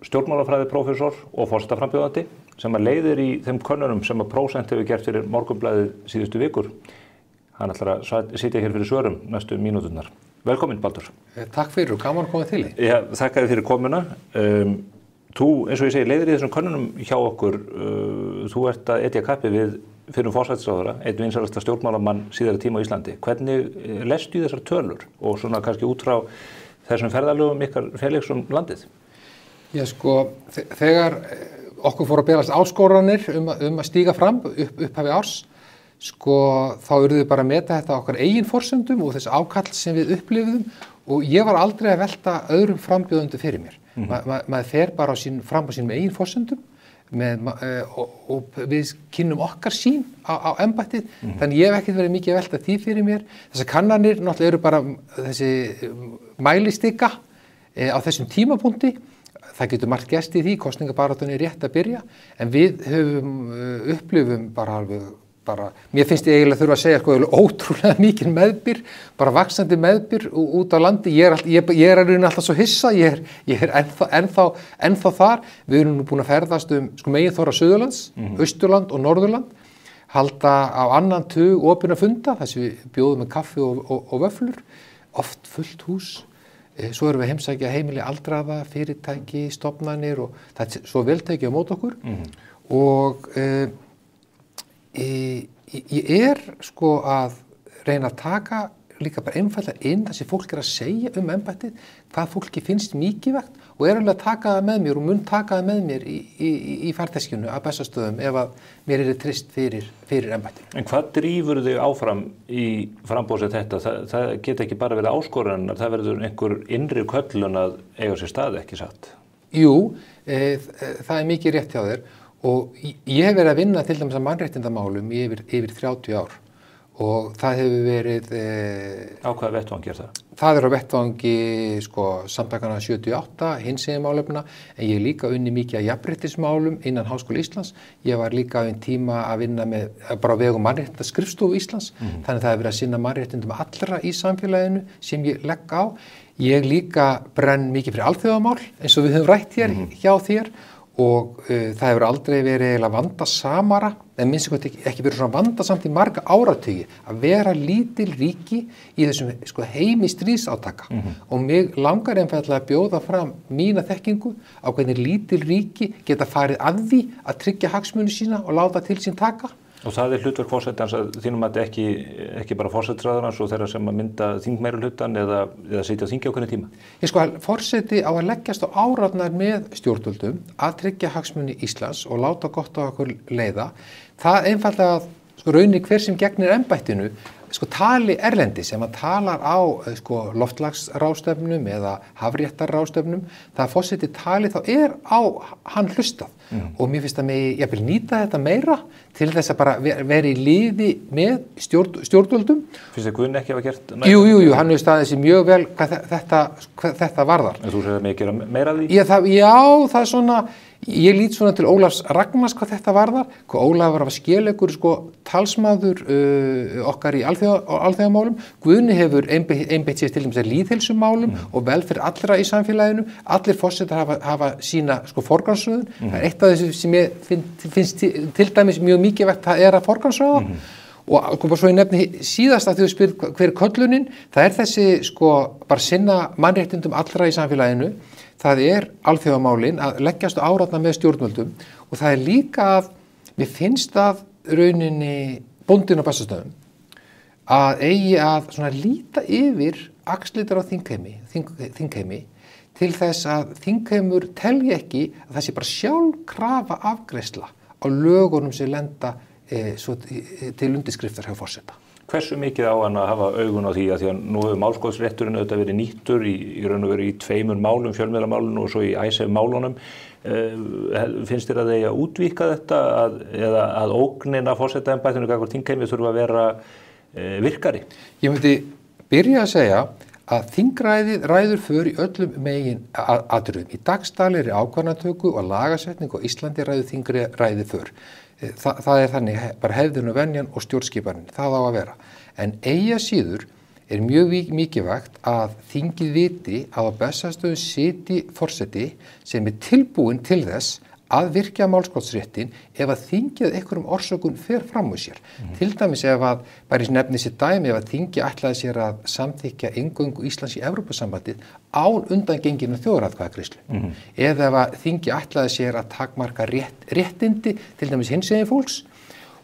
stjórnmálafræðiprófessor og forsetaframbjóðandi, sem að leiðir í þeim könnunum sem að Prósent hefur gert fyrir Morgunblaðið síðustu vikur. Hann ætlar að sitja hér fyrir svörum næstu mínúturnar. Velkomin, Baldur. Takk fyrir og gaman að koma til þig. Já, þakka þér fyrir komuna. Þú, eins og ég segi, leiðir í þessum könnunum hjá okkur. Þú ert að etja kappi við fyrrum forsætisráðherra, einn vinsælasta stjórnmálamann síðari tíma á Íslandi. Hvernig lestu þessar tölur og svona kannski út frá þessum ferðalögum ykkar félags landið? Já, sko, þegar okkur fór að berast áskoranir að stíga fram upphafi árs, sko, þá urðum við bara að meta þetta okkar eigin forsendum og þess ákall sem við upplifðum og ég var aldrei að velta öðrum frambjóðendur fyrir mér. Maður fer bara fram á sínum eigin forsendum og við kynnum okkar sýn á embættið, þannig ég hef ekkert verið mikið að velta því fyrir mér. Þessar kannanir náttúrulega eru bara þessi mælistika á þessum tímapunkti. Það getur margt gerst í því, kosningabaráttunni er rétt að byrja, en við upplifum bara mér finnst ég eiginlega þurfa að segja sko ótrúlega mikil meðbyr, bara vaxandi meðbyr út á landi. Ég er alltaf svo hissa, ég er ennþá þar. Við erum nú búin að ferðast sko meginþorra Suðurlands, Austurland og Norðurland, halda á annan tug opinna funda, þess við bjóðum með kaffi og vöfflur, oft fullt hús. Svo erum við heimsækja heimili aldraða, fyrirtæki, stofnanir og það er svo veltekið á móti okkur. Og ég er sko að reyna að taka líka bara einfallega inn það sem fólk er að segja embættið, hvað fólki finnst mikilvægt og er alveg að taka það með mér og mun taka það með mér í farteskinu að Bessastöðum ef að mér er treyst fyrir embættinu. En hvað drífur þig áfram í framboðsið þetta? Það geta ekki bara verið áskoranir, það verður einhver innri köllun að eiga sér stað, ekki satt? Jú, það er mikið rétt hjá þér og ég hef verið að vinna til dæmis að mannréttindamálum í yfir 30 ár. Og það hefur verið... Á hvaða vettvangi er það? Það er á vettvangi sko, samtakana 78, hinsegin málefna, en ég er líka unni mikið að jafnréttismálum innan Háskóla Íslands. Ég var líka tíma að vinna með bara vegum mannréttindaskrifstofu Íslands, þannig að það hefur verið að sinna mannréttindum allra í samfélaginu sem ég legg á. Ég líka brenn mikið fyrir alþjóðamál, eins og við höfum rætt hér hjá þér, og það hefur aldrei verið eiginlega vandasamara, en minnst ekki verið svona vandasamt í marga áratugi að vera lítil ríki í þessum sko, heimi stríðsátaka og mig langar einfaldlega að bjóða fram mína þekkingu á hvernig lítil ríki geta farið að því að tryggja hagsmuni sína og láta til sín taka Og það hlutverk forsetans að þínum að ekki bara forsætisráðherrans og þeirra sem að mynda þingmeirihlutann eða sitja á þingi á hvernig tíma? Forseti á að leggjast á árarnar með stjórnvöldum að tryggja hagsmuni Íslands og láta gott á okkur leiða. Það einfaldlega raunir hver sem gegnir embættinu tali erlendi sem að talar á loftslagsráðstefnum eða hafréttarráðstefnum, það að forseti tali þá á hann hlustað og mér finnst að ég vil nýta þetta meira til þess að bara vera í liði með stjórnvöldum. Finnst þið Guðni ekki hafa gert? Jú, hann hefur staðið sér mjög vel hvað þetta varðar. En þú segir að mig gera meira af því? Já, það er svona, ég lít svona til Ólafs Ragnars hvað þetta varðar, hvað Ólafur var skelegur talsmaður okkar í alþjóðamálum. Guðni hefur einbeitt sér til dæmis að lýðheilsumálum og velferð allra í samfélaginu. Allir forsetar hafa sína forgangsröðun. Það er eitt af þessu sem ég finnst til dæmis mjög mikilvægt, það er að forgangsröða. Og svo ég nefni síðast að þú spyr hver er köllunin, það er þessi bara sinna mannréttindum allra í samfélaginu. Það er alþjóðamálin að leggjast á árarnar með stjórnvöldum og það er líka að mér finnst að rauninni bóndinn á Bessastöðum að eigi að líta yfir axlitar á þingheimi til þess að þingheimur telji ekki að það sé bara sjálfkrafa afgreiðsla á lögunum sem lenda til undirskriftar hjá forseta. Hversu mikið á hann að hafa augun á því að nú hefur málskotsrétturinn auðvitað verið nýttur í raun og veru í 2 málum, fjölmiðlamálunum og svo í Icesave-málunum. Finnst þér að þeir að útvíkka þetta eða að ógnin af forsetaembættinu gagnvart þingheimi þurfa að vera virkari? Ég myndi byrja að segja að þingræðið ræður för í öllum megin atriðum. Í dagstælegri ákvarðanatöku og lagasetning á Íslandi ræður þingræðið för. Það er þannig bara hefðin og venjan og stjórnskipanin, það á að vera. En eigi að síður er mjög mikilvægt að þingið viti að á Bessastöðum siti forseti sem er tilbúin til þess að virkja málskotsréttin ef að þingið einhverjum orsökum fer fram úr sér. Til dæmis ef að, bara í nefni sér dæmi, ef að þingið ætlaði sér að samþykkja inngöngu Íslands í Evrópusambandið án undangenginu þjóðaratkvæðagreiðslu. Eða ef að þingið ætlaði sér að takmarka réttindi, til dæmis hinsegin fólks.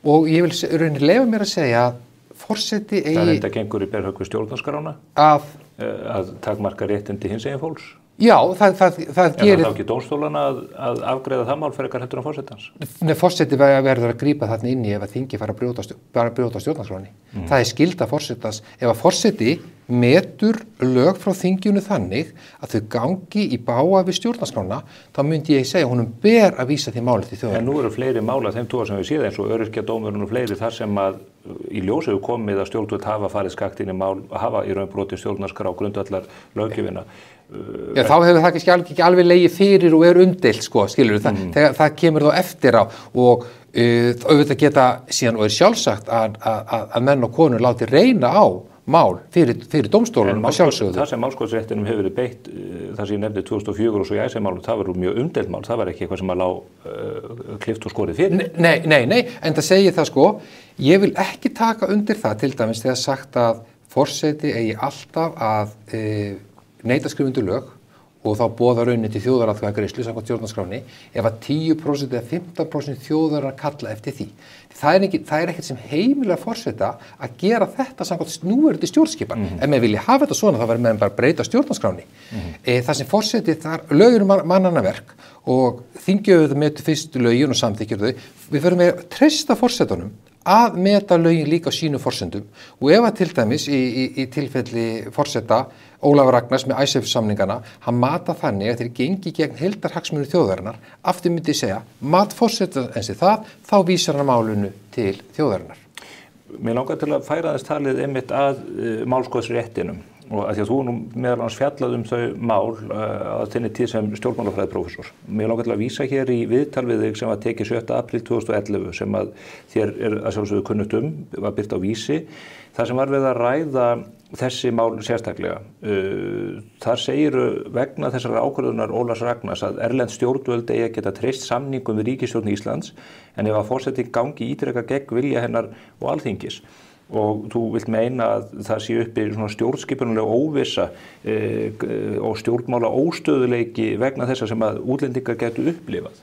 Og ég vil rauninni leyfa mér að segja að forseti eigi... Það enda gengur í berhöggu stjórnarskrána að takmarka réttindi hinsegin fólks? Já, það gerir... Er það ekki dómstólana að afgreiða það mál frekar heldur en forsetans? Nei, forseti verður að grípa þarna inn í ef að þingi fara að brjóta stjórnarskráni. Það er skylda forsetans. Ef að forseti metur lög frá þinginu þannig að þau gangi í bága við stjórnarskrána, þá myndi ég segja honum ber að vísa því máli til þjóðar. En nú eru fleiri mála þeim tóa sem við séð eins og öryrkjadómurinn og fleiri þar sem að í ljós hefur komið að stjórnvöld hafa farið skakt inn í mál, hafa í raun brotið stjórnarskrá grundvallar löggjöfina. Já, þá hefur það ekki alveg legið fyrir og er umdeilt, skilur það kemur þá eftir á og auðvitað geta síðan og er sjálfsagt að menn og konur láti reyna á mál fyrir dómstólunum að sjálfsögðu. Það sem málskotsréttinum hefur verið beitt, það sem ég nefndi 2004 og svo í Icesave-málum, það var mjög umdeilt mál, það var ekki eitthvað sem að lá klift og skorið fyrir. Nei, en það segir það ég vil ekki taka undir það til dæmis þegar sagt að forseti eigi alltaf að neita skrifundu lög og þá boða raunin til þjóðaratkvæðagreiðslu samkvæmt stjórnarskráni ef að 10% eða 15% þjóðarinnar kalla eftir því. Það er ekkert sem heimilega forseta að gera þetta samkvæmt núverandi stjórnskipan. Ef maður vilja hafa þetta svona þá verður maður bara breyta stjórnarskráni. Það sem forseti lögin mannanna verk og þingið metur fyrst lögin og samþykkir þau. Við förum að treysta forsetunum að meta lögin líka á sínum forsendum og ef að til dæmis í tilfelli forseta Ólafur Ragnars með Icesave-samningana, hann mata þannig að þeir gengi gegn heildarhagsmunum þjóðarinnar, aftur myndi ég segja, mat forseta eins og það, þá vísar hann málinu til þjóðarinnar. Mér langar til að færa þess talið einmitt að málskotsréttinum og að því að þú nú meðal annars fjallað þau mál að þinni tíð sem stjórnmálafræðiprófessor. Mér langar til að vísa hér í viðtal við þig sem var tekið 7. apríl 2011 sem að þér er að sjálfsögðu kunnugt var birt á Vísi, þar sem var við að ræða þessi mál sérstaklega. Þar segiru vegna þessar ákvörðunar Ólafs Ragnars að erlend stjórnvöld eigi að geta treyst samningum við ríkisstjórn Íslands en ef að forseti gangi ítrekka gegn vilja hennar og alþingis. Og þú vilt meina að það sé uppi svona stjórnskipunulega óvissa og stjórnmála óstöðuleiki vegna þessa sem að útlendingar getur upplifað.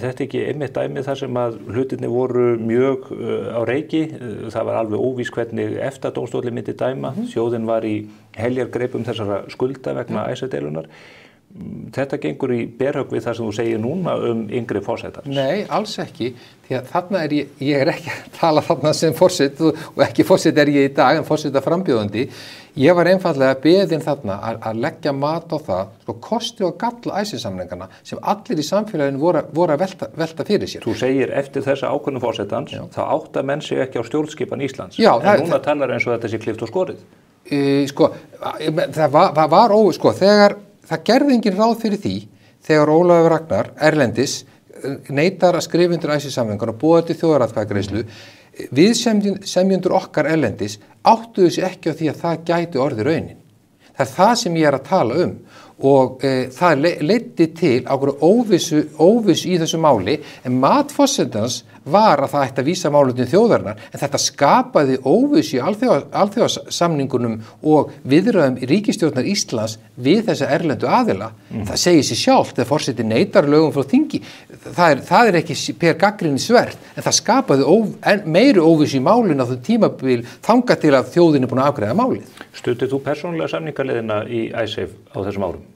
þetta ekki einmitt dæmi þar sem að hlutirnir voru mjög á reiki? Það var alveg óvíst hvernig EFTA-dómstóllinn myndi dæma. Þjóðin var í heljargreipum þessara skulda vegna Icesave-deilunnar. Þetta gengur í berhögg við það sem þú segir núna yngri forsetans. Nei, alls ekki, því að þarna ég er ekki að tala þarna sem forset og ekki forset er ég í dag en forseta frambjóðandi. Ég var einfallega beðinn þarna að leggja mat á það, sko kosti og galla Icesave-samningana sem allir í samfélaginu voru að velta fyrir sér. Þú segir eftir þessa ákvörðun forsetans, þá átta menn sig ekki á stjórnskipan Íslands. Já, en núna talar eins og þetta sé klippt og skorið. Það var þegar það gerði engin ráð fyrir því þegar Ólafur Ragnar erlendis neitar að skrifa undir Icesave-samningana og boða til þjóðaratkvæðagreiðslu. Viðsemjendur okkar erlendis áttuðu sig ekki á því að það gæti orðið raunin. Það er það sem ég er að tala og það leiddi til ákveðnu óvissu í þessu máli en mat forsetans var að það ætti að vísa málefnum þjóðarinnar en þetta skapaði óvissu í alþjóðasamningunum og viðræðum í ríkisstjórnar Íslands við þessa erlendu aðila. Það segir sig sjálft þegar forseti neitar lögum frá þingi. Það er ekki per gagnrýni svert en það skapaði meiri óvissu í málinu á þau tímabil þangað til að þjóðin er búin að afgreiða málið. Studdið þú persónulega samningaleiðina í Icesave á þessum árum?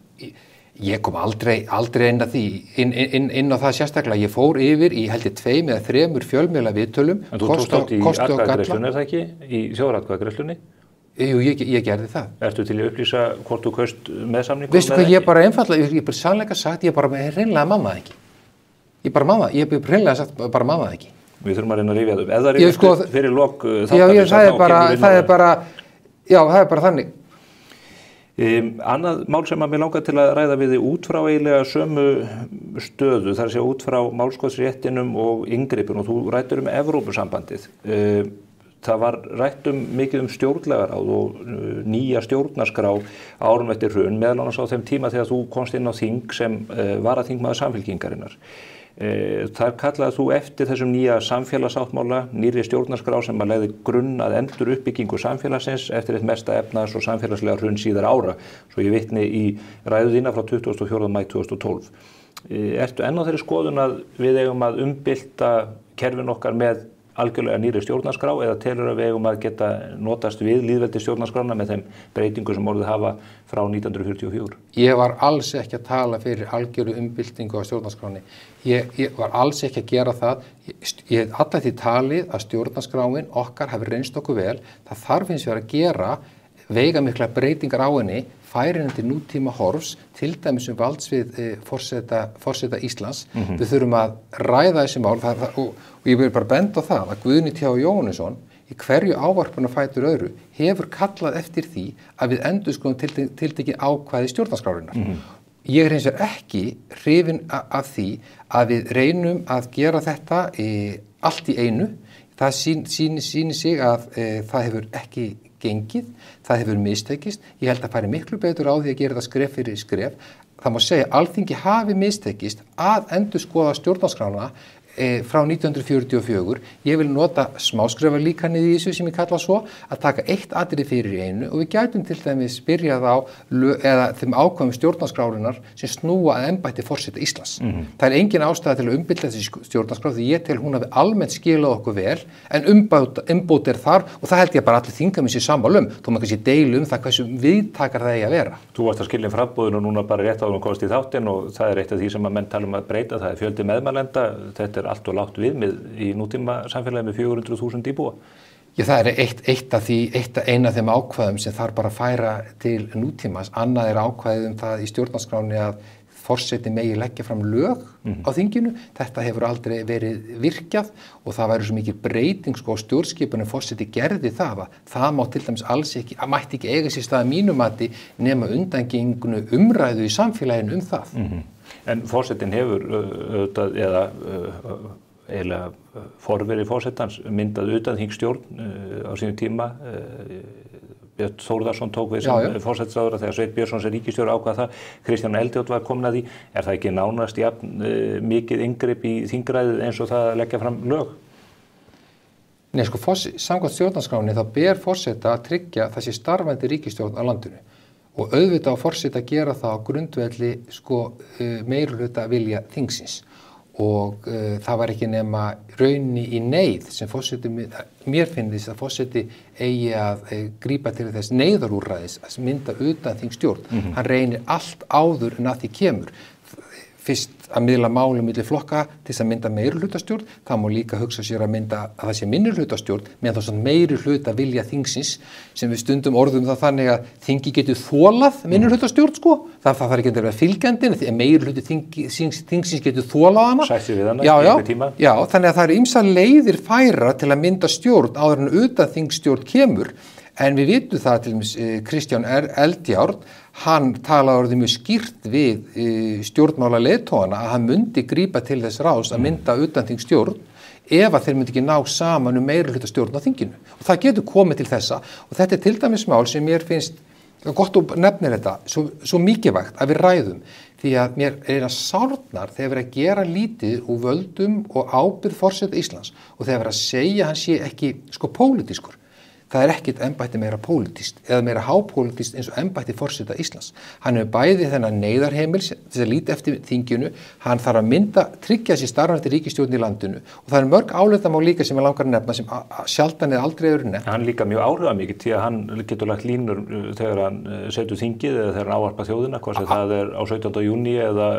Ég kom aldrei inn að því, inn á það sérstaklega. Ég fór yfir í held ég 2 eða 3 fjölmiðla viðtölum. En þú tókst átt í atkvæðagreiðslunni, er það ekki? Í þjóðaratkvæðagreiðslunni? Jú, ég gerði það. Ertu til að upplýsa hvort þú kaust með samningum? Veistu hvað, ég bara einfaldlega, ég bara sannleika sagt, ég bara hreinlega mamma það ekki. Ég hreinlega sagt bara mamma það ekki. Við þurfum að reyna að rifja það. Ef það er fyrir lok þáttarins, það er bara þannig. Annað mál sem að mér langar til að ræða við út frá eiginlega sömu stöðu, þar að segja út frá málskotsréttinum og inngripun og þú rættir Evrópusambandið. Það var rætt mikið stjórnlagaráð og nýja stjórnarskrá árum eftir hrun, meðal annars á þeim tíma þegar þú komst inn á þing sem varaþingmaður Samfylkingarinnar. Þar kallaði þú eftir þessum nýja samfélagsáttmála, nýrri stjórnarskrá sem að legði grunn að endur uppbyggingu samfélagsins eftir eitt mesta efnahags- og samfélagslega hrun síðar ára, svo ég vitni í ræðu þína frá 24. maí 2012. Ertu enn á þeirri skoðun að við eigum að umbylta kerfin okkar með algjörlega nýri stjórnarskrá eða telur að við eigum að geta notast við lýðveldi stjórnarskrána með þeim breytingu sem orðið hafa frá 1944? Ég var alls ekki að tala fyrir algjöru umbyltingu á stjórnarskráni. Ég var alls ekki að gera það. Ég hef alltaf því talið að stjórnarskráin okkar hafi reynst okkur vel. Það þarf hins vegar að gera veigamiklar breytingar á henni, færa henni til nútíma horfs, til dæmis valdsvið forseta Íslands. Við þurfum að ræða þessi mál og ég vil bara benda á það að Guðni T. Jóhannesson í hverju ávarpinu fætur öðru hefur kallað eftir því að við endurskoðum tiltekið ákvæði stjórnarskrárinnar. Ég er hins vegar ekki hrifinn af því að við reynum að gera þetta allt í einu. Það sýnir sig að það hefur ekki gengið, það hefur mistekist. Ég held að fari miklu betur á því að gera það skref fyrir skref. Það má segja að Alþingi hafi mistekist að endurskoða stjórnarskrána frá 1944. Ég vil nota smáskrefalíkanið í þessu sem ég kalla svo, að taka eitt atriði fyrir í einu og við gætum til dæmis byrjað á þeim ákvæðum stjórnarskrárinnar sem snúa að embætti forseta Íslands. Það er engin ástæða til að umbylta þessi stjórnarskrá því ég tel hún hafi almennt skilað okkur vel en umbót er þar og það held ég bara allir þingamenn sér sammála þó maður kannski deili það hversu viðtakar það eigi að vera. Þú varst að skilja framboðinu núna bara rétt áður komast í þáttinn og það er eitt af því sem að menn tala að breyta, það er fjöldi meðmælenda, þetta er allt og lágt viðmið í nútíma samfélagi með 400.000 íbúa. Já, það er eina af þeim ákvæðum sem þarf bara að færa til nútímas. Annað er ákvæðið það í stjórnarskráni að forseti megi leggja fram lög á þinginu. Þetta hefur aldrei verið virkjað og það væri svo mikið breyting á stjórnskipunum forseti gerði það. Það má til dæmis alls ekki, mætti ekki eiga sér stað að mínu mati nema undangengnu umræðu í samfélaginu það. En forsetinn hefur eiginlega forveri forsetans myndað utan þingstjórn á sínum tíma. Björn Þórðarsson tók við sem forsætisráðherra þegar Sveinn Björnsson sem ríkisstjóri ákvað það. Kristján Eldjárn var komin að því. Er það ekki nánast mikið inngrip í þingræðið eins og það að leggja fram lög? Nei, samkvæmt stjórnarskráni þá ber forseta að tryggja þessi starfandi ríkisstjórn á landinu. Og auðvitað á forseta að gera það á grundvelli meirihluta vilja þingsins. og það var ekki nema raunni í neyð sem forseti, mér finnst að forseti eigi að grípa til þess neyðarúrræðis að mynda utan þingstjórn. Hann reynir allt áður en að því kemur. Fyrst að miðla málum milli flokka til þess að mynda meirihlutastjórn, það má líka hugsa sér að mynda að það sé minnihlutastjórn meðan þá svona meirihluta vilja þingsins sem við stundum orðum það þannig að þingi getur þolað minnihlutastjórn sko, það þarf ekki að vera fylgjandi en meirihluti þingsins getur þolað hana. Sætti við hana í einhver tíma. Já, þannig að það eru ýmsar leiðir færa til að mynda stjórn áður en utan þingstjórn kemur. En við vitum það til dæmis Kristján Eldjárn, hann talaði orðið mjög skýrt við stjórnmála leiðtogana að hann myndi grípa til þess ráðs að mynda utanþingsstjórn ef að þeir myndi ekki ná saman meirihlutastjórn á þinginu. Og það getur komið til þessa og þetta til dæmis mál sem mér finnst gott að nefnir þetta svo mikilvægt að við ræðum því að mér að sárnar þegar verið að gera lítið úr völdum og ábyrgð forseta Íslands og þegar verið að segja að hann sé ekki sko pólitískur. Það er ekkert embætti meira pólitískt eða meira hápólitískt eins og embætti forseta Íslands. Hann hefur bæði þennan neyðarheimil þess að líta eftir þinginu, hann þarf að tryggja sér starfandi ríkisstjórn í landinu og það er mörg álitamál líka sem ég langar að nefna sem sjaldan eða aldrei eru nefnt. Hann líka mjög áhrifamikið því að hann getur lagt línur þegar hann setur þingið eða þegar hann ávarpar þjóðina, hvort sem það er á 17. júní eða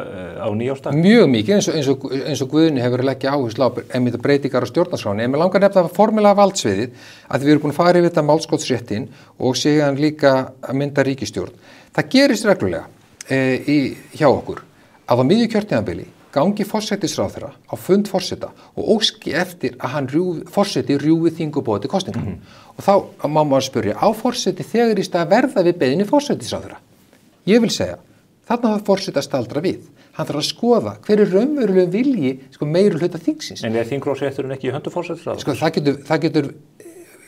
á nýársdag. Mjög mikið eins og Guðni hefur leggja áherslu á einmitt breytingar á stjórnarskráni, en mig langar að nefna formulega valdsviðið að við erum búin að fara yfir þetta málskotsréttin og síðan líka að mynda ríkisstjórn. Það gerist reglulega hjá okkur að á miðju kjörtímabili gangi forsætisráðherra á fund forseta og óski eftir að forseti rjúfi þing og boði til kosninga. Og þá má maður spyrja, á forseti þegar í stað verða við beiðni forsætisráðherra? Ég vil segja, þarna hafa forseti að staldra við. Hann þarf að skoða hver er raunverulega vilji meirihluta þingsins. En er þingrófsrétturinn ekki í höndum forsætisráðherra?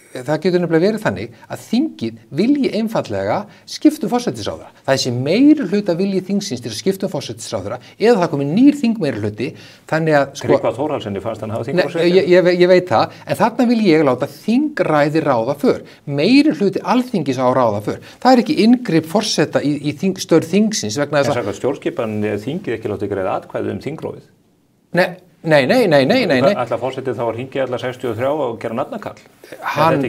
Það getur nefnilega verið þannig að þingið vilji einfallega skiptum forsætisráðherra. Það er þessi meirihluta vilji þingsins til að skiptum forsætisráðherra eða það komið nýr þingmeirihluti þannig að Tryggva Þórhallssyni fannst hann hafa þingrófsrétt. Ég veit það, en þarna vil ég láta þingræði ráða för. Meirihluti alþingis á að ráða för. Það er ekki inngrip forseta í störf þingsins vegna þess að samkvæmt stjórnskipan þingið ekki látið greiða atkvæði þingrófið. Nei. Ætla forsetið þá að hringja alla 63 og gera nafnakall. Hann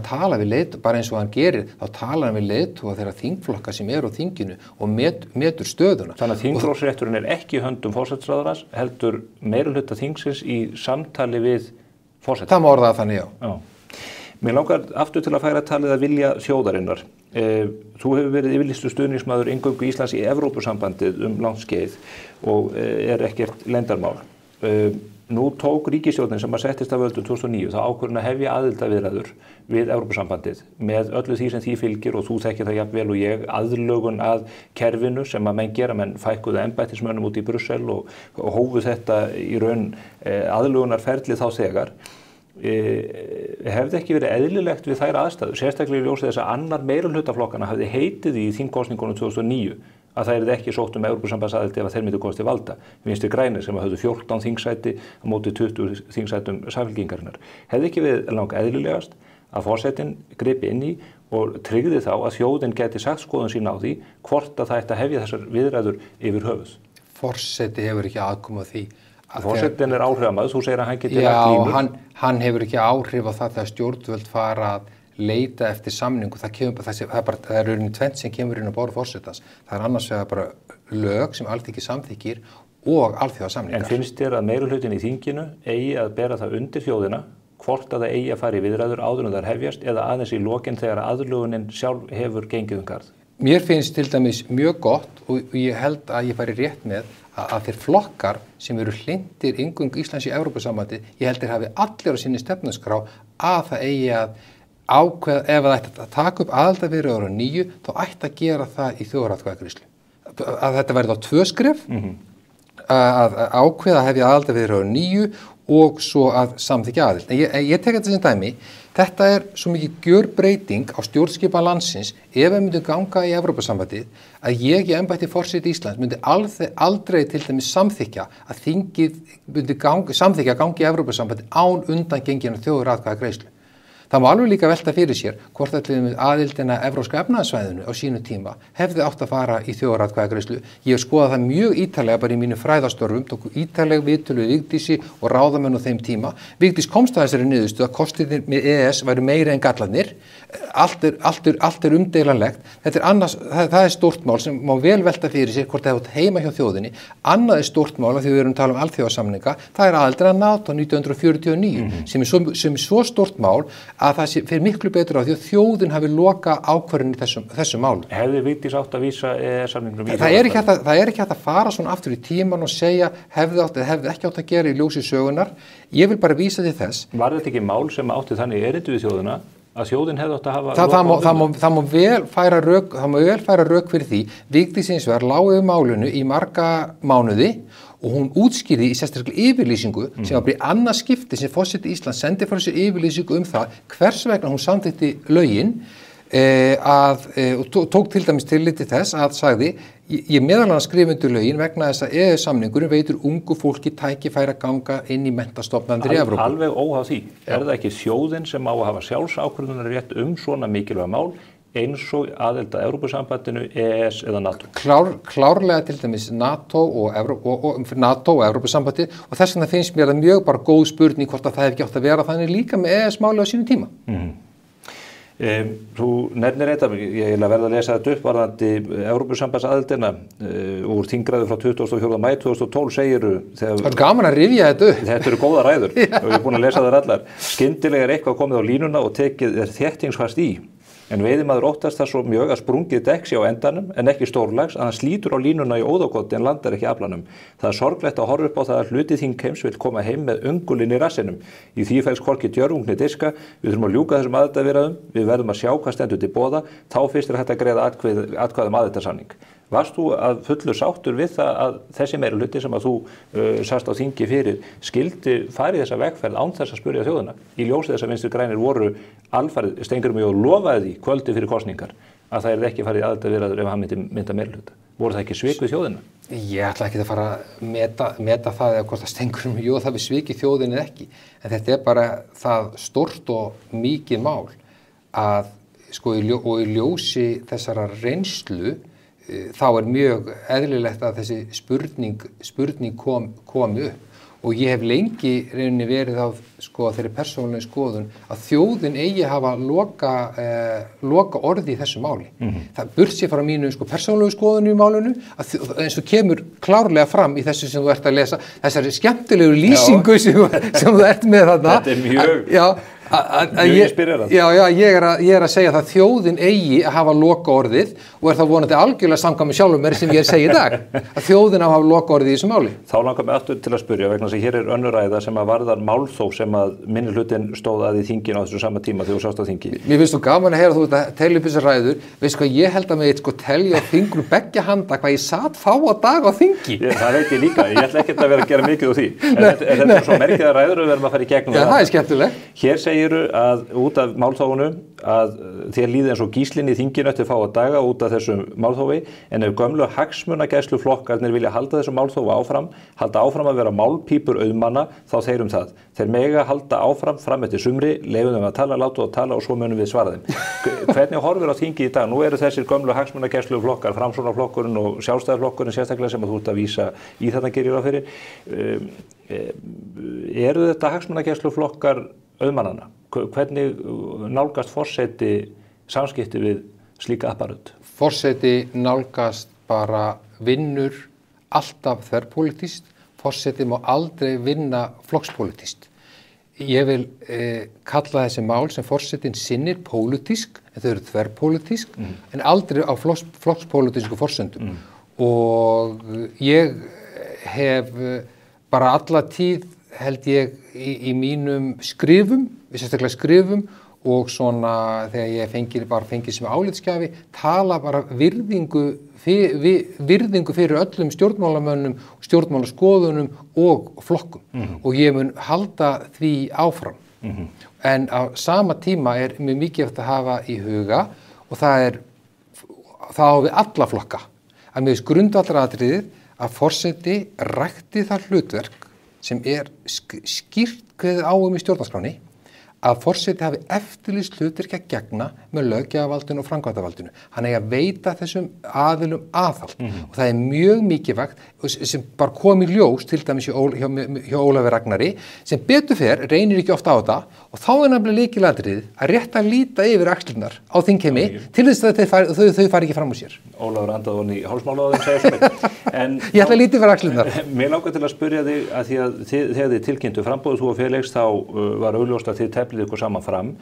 tala við leiðtoga, bara eins og hann gerir, þá tala hann við leiðtoga þeirra þingflokka sem eru á þinginu og metur stöðuna. Þannig að þingrófsrétturinn er ekki í höndum forsætisráðherrans, heldur meirihluta þingsins í samtali við forseta. Það má orða það þannig, já. Mér langar aftur til að færa talið að vilja þjóðarinnar. Þú hefur verið yfirlýstur stuðningsmaður inngöngu Íslands í Evrópusambandið langt skeið og er ekkert leyndarmál. Nú tók ríkisstjórnin sem að settist af völdum 2009 þá ákvörðun að hefja aðildarviðræður við Evrópusambandið með öllu því sem því fylgir og þú þekkir það jafn vel og ég, aðlögun að kerfinu sem að menn gera, menn fækkuðu embættismönnum út í Brussel og hófu þetta í raun aðlögunarferli þá þegar. Hefði ekki verið eðlilegt við þær aðstæður, sérstaklega í ljósi þess að annar meirihlutaflokkana hafði heitið í þingkosningunum 2009 að það yrði ekki sótt Evrópusambandsaðild ef að þeir myndu komast til valda. Vinstri grænir sem höfðu 14 þingsæti á móti 20 þingsætum Samfylkingarinnar. Hefði ekki verið langt eðlilegast að forsetinn gripi inn í og tryggði þá að þjóðin gæti sagt skoðun sína á því hvort að það ætti að hefja þessar viðræður yfir höfuð. Forseti hefur ekki aðkomu að því. Forsetinn er áhrifamaður, þú segir að hann geti lagt línur. Já, hann hefur ekki áhrif á það þegar stjórnvöld fara að leita eftir samningu. Það er rauninni tvennt sem kemur inn á borð forsetans. Það er annars vegar bara lög sem Alþingi samþykkir og alþjóðasamningar. En finnst þér að meirihlutinn í þinginu eigi að bera það undir þjóðina, hvort að það eigi að fara í viðræður áður en þær hefjast eða aðeins í lokin þegar aðlögunin sjálf hefur gengið garð? Mér finnst til dæmis mjög gott og ég held að ég fari rétt með að þeir flokkar sem eru hlindir inngöngu Íslands í Evrópusambandið, ég held þeir hafi allir á sinni stefnuskrá að það eigi að ákveða, ef það ætti að taka upp aðildarviðræður á nýju, þá ætti að gera það í þjóðaratkvæðagreiðslu. Að þetta verði þá 2 skref, að ákveða að hefja aðildarviðræður á nýju og svo að samþykkja aðild. En ég tek þetta sem dæmi, þetta er svo mikið gjörbreyting á stjórnskipan landsins ef við myndum ganga í Evrópusambandið að ég í embætti forseti Íslands myndi aldrei til dæmis samþykkja að þingið myndi samþykkja að gangi í Evrópusambandið án undangengina þjóðaratkvæðagreiðslu. Það má alveg líka velta fyrir sér hvort aðildina Evrópska efnahagssvæðinu á sínu tíma hefði átt að fara í þjóðaratkvæðagreiðslu. Ég hef skoðað það mjög ítarlega bara í mínu fræðastörfum, tóku ítarlega viðtöl við Vigdísi og ráðamenn á þeim tíma. Vigdís komst að þessari niðurstöðu að kostirnir með EES væru meiri en gallarnir. Allt er umdeilanlegt. Þetta er annars, það er stórt mál sem má vel velta fyrir sér hvort það hefði heima hjá þjóðinni. Annað er stórt mál af því við erum að tala alþjóðasamninga. Það er aðildin að NATO 1949 sem er svo stórt mál að það fer miklu betur á því að þjóðin hafi loka ákvörðun í þessu mál. Hefði Vigdís átt að vísa EES-samningnum í það er ekki hægt að fara svona aftur í tíman og segja hefði ekki átt að gera í ljósi sögunar. Ég vil bara vísa til þess. Var þetta ekki mál sem átti þannig erindi við þjóðina að þjóðin hefði átt að hafa... Það má vel færa rök fyrir því. Vigdís hins vegar lá yfir málinu í marga mánuði og hún útskýrði í sérstaklega yfirlýsingu sem var bara í annað skipti sem forseti Íslands sendi frá sér yfirlýsingu það hvers vegna hún samþykkti lögin og tók til dæmis tillit til þess að sagði ég meðal annars skrifa undir lögin vegna þess að EES-samningurinn veitir ungu fólki tækifæri að ganga inn í menntastofnanir í Evrópu. Alveg óháð því. Er það ekki þjóðin sem á að hafa sjálfsákvörðunarrétt svona mikilvæg mál eins og aðild að Evrópusambandinu, EES eða NATO? Klárlega til dæmis NATO og Evrópusambandi og þess vegna finnst mér það mjög bara góð spurning hvort að það hef ekki átt að vera þannig líka með EES-máli á sínum tíma. Þú nefnir þetta, ég verða að lesa þetta upp varðandi Evrópusambandsaðildina úr þingræðu frá 24. maí 2012 segiru. Það er gaman að rifja þetta upp. Þetta eru góða ræður og ég er búin að lesa þær allar. Skyndilega er eitthvað komið á línuna og tekið þéttingsfast í. En veiðimaður óttast það svo mjög að sprungið dekk sé á endanum en ekki stórlags að hann slítur á línuna í óðagoti en landar ekki aflanum. Það er sorglegt að horfa upp á það að hluti þingheims vill koma heim með öngulinn í rassinum. Í því felst hvorki djörfungni diska, við þurfum að ljúka þessum aðildarviðræðum, við verðum að sjá hvað stendur til boða, þá fyrst er hægt að greiða atkvæði aðildarsamning. Varst þú að fullu sáttur við það að þessi meirihluti sem að þú sast á þingi fyrir skildi farið þessa vegferð án þess að spyrja þjóðina? Í ljósi þess að Vinstri grænir voru alfarið Steingrímur J. lofaði því kvöldi fyrir kosningar að það er ekki farið aðildarviðræður ef hann myndi mynda meirihluta. Voru það ekki svik við þjóðina? Ég ætla ekki að fara að meta það eða hvort að Steingrímur J. það við sviki þjóðinu eða ekki. En þetta er bara það stórt og mikið mál að og í ljósi þessara reynslu þá er mjög eðlilegt að þessi spurning komi upp og ég hef lengi rauninni verið á þeirri persónulegu skoðun að þjóðin eigi hafa loka orði í þessu máli. Það burtséð frá mínu persónulegu skoðun í málinu eins og kemur klárlega fram í þessu sem þú ert að lesa, þessari skemmtilegu lýsingu sem þú ert með þarna. Þetta er mjög ég er að segja að þjóðin eigi að hafa loka orðið og er það vonandi algjörlega samkvæmt með sjálfum mér sem ég er að segja í dag að þjóðin á að hafa loka orðið í þessu máli. Þá langar mig aftur til að spyrja vegna þess að hér er önnur ræða sem að varðar málþóf sem að minnihlutinn stóð að í þinginu á þessu sama tíma þegar þú sást á þingi. Mér finnst þú gaman að heyra þú að telja upp þessar ræður, veist hvað ég held að mig telja á þinginu beggja handa hvað ég satt þá á dag á þingi. Það veit ég líka, ég ætla ekkert að vera að gera mikið úr því. Þetta er svo merkiða ræður og við verðum að fara í gegnum það. Það er skemmtilegt. Hér segiru að út af málþófunum að þér líði eins og gíslinn í þinginu eftir fáa daga út af þessum málþófi en ef gömlu hagsmunagæsluflokkarnir vilja halda þessum málþófi áfram, halda áfram að vera málpípur auðmanna, þá þeir það. Þeir mega halda áfram fram eftir sumri, leyfum þeim að tala, láta og tala og svo munum við svara þeim. Hvernig horfir á þingi í dag? Nú eru þessir gömlu hagsmunagæsluflokkar, Framsóknarflokkurinn og Sjálfstæðisflokkurinn sérstaklega sem að þú ert að vísa í þarna gerir ráð fyrir. Eru þetta hagsmunagæsluflokkar auðmannanna? Hvernig nálgast forseti samskipti við slíka apparöð? Forseti nálgast bara vinnur alltaf þverpólitískt. Forseti má aldrei vinna flokkspólitískt. Ég vil kalla þessi mál sem forsetin sinnir pólitísk, en þau eru þverpólitísk, en aldrei á flokkspólitísku forsendum. Og ég hef bara alla tíð held ég í mínum skrifum, sérstaklega skrifum og svona þegar ég fengið sem álitsgjafi, tala bara virðingu fyrir öllum stjórnmálamönnum, stjórnmálaskoðunum og flokkum og ég mun halda því áfram. En á sama tíma er mjög mikið eftir að hafa í huga og það á við alla flokka. Að með grundvallaratriðið að forseti rækti það hlutverk sem er skýrt kveðið á í stjórnarskráni að forseti hafi eftirlýst hlutverki að gegna með löggjafarvaldinu og framkvæmdarvaldinu. Hann eigi að veita þessum aðilum aðhald og það er mjög mikilvægt sem bara kom í ljós til dæmis hjá Ólafi Ragnari sem betur fer reynir ekki ofta á þetta og þá er nefnilega lykilatriðið að rétt að líta yfir axlirnar á þingheimi til þess að þau fari ekki fram úr sér. Ólafur andaði honni í hálsmála á þeim segja svo en ég ætla að líta yfir axlirnar. Mér langar til að spyrja þig að því að þegar þið tilkynntu framboðið þú og Felix þá var augljóst að þið teflið ykkur saman fram.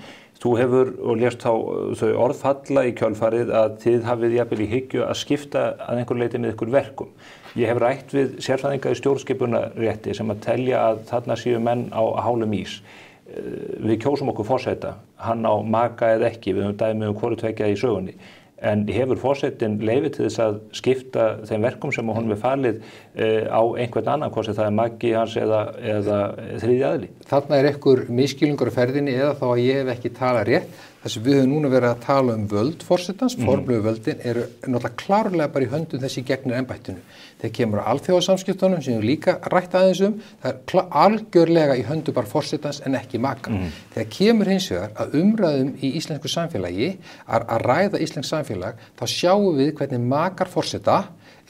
Þú hefur og lést þá þau orð falla í kjölfarið að þið hafið jafnvel í hyggju að skipta að einhver leyti með ykkur verkum. Ég hef rætt við sérfræðinga í stjórnskipunarrétti sem að telja að þarna séu menn á hálum ís. Við kjósum okkur forseta, hann á maka eða ekki, við höfum dæmi hvoru tveggja í sögunni. En hefur forsetinn leyfi til þess að skipta þeim verkum sem honum er falið á einhvern annan, hvort sem það er maki hans eða þriðji aðili? Þarna er einhver misskilningur á ferðinni eða þá að ég hef ekki talað rétt. Þess að við höfum núna verið að tala völd forsetans, formlegu völdin eru náttúrulega klárlega bara í höndum þessi gegnir embættinu. Þegar kemur á alþjóðasamskiptunum sem við líka rætt aðeins það er algjörlega í höndum bara forsetans en ekki maka. Þegar kemur hins vegar að umræðum í íslensku samfélagi, að ræða íslensk samfélag, þá sjáum við hvernig makar forseta,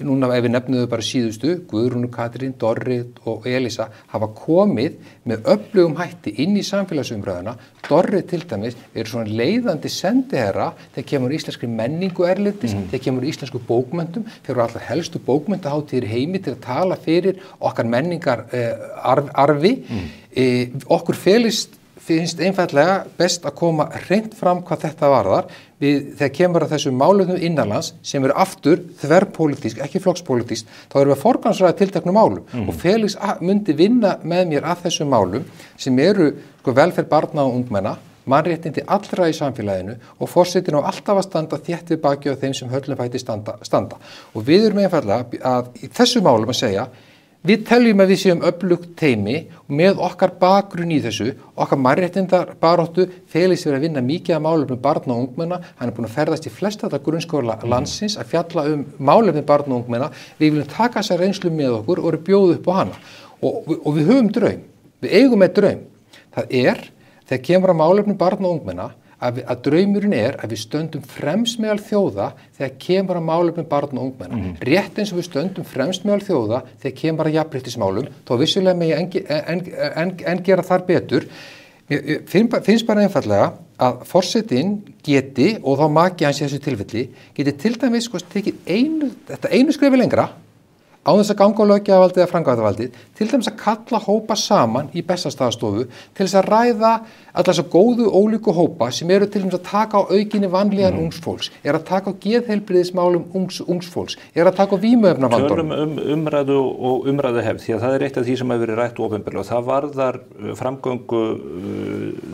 núna ef við nefnum þau bara síðustu, Guðrúnu, Katrín, Dorrit og Elísa hafa komið með öflugum hætti inn í samfélagsumræðuna. Dorrit til dæmis svona leiðandi sendiherra þegar kemur íslenskri menningu erlendis, þegar kemur íslensku bókmenntum, fyrir allar helstu bókmenntahátíðir heimi til að tala fyrir okkar menningar arfi. Okkur finnst einfallega best að koma hreint fram hvað þetta varðar þegar kemur að þessum málefnum innanlands sem eru aftur þverrpólitísk, ekki flokkspólitískt, þá erum við að forgangsraða tilteknum málum og Felix myndi vinna með mér að þessum málum sem eru velferð barna og ungmenna, mannréttindi allra í samfélaginu og forsetinn á alltaf að standa þétt við baki á þeim sem höllum fæti standa. Og við erum einfallega að í þessu málum að segja við teljum að við séum öflugt teymi og með okkar bakgrunn í þessu, okkar mannréttindar baráttu, Felix verið að vinna mikið af málefnum barna og ungmenna, hann er búin að ferðast í flesta grunnskóla landsins að fjalla málefnum barna og ungmenna, við viljum taka þessa reynslu með okkur og bjóða upp á hana og við höfum draum, við eigum með draum, það þegar kemur að málefnum barna og ungmenna, að draumurinn að við stöndum fremst meðal þjóða þegar kemur að málefnum barna og ungmenna. Rétt eins og við stöndum fremst meðal þjóða þegar kemur að jafnréttismálum, þá vissulega megi en gera þar betur. Finnst bara einfallega að forsetinn geti, og þá maki hans í þessu tilfelli, geti til dæmis tekið einu skrefi lengra, á þess að ganga á löggjafarvaldið eða framkvæmdarvaldið, til dæmis að kalla hópa saman í Bessastaðastofu til þess að ræða alla þessa góðu ólíku hópa sem eru til dæmis að taka á aukinni vanlíðan ungsfólks, að taka á geðheilbrigðismálum ungsfólks, að taka á vímuefnavandamálum. Tölum umræðu og umræðuhefð, því að það er eitt af því sem hefur verið rætt opinberlega og það varðar framgöngu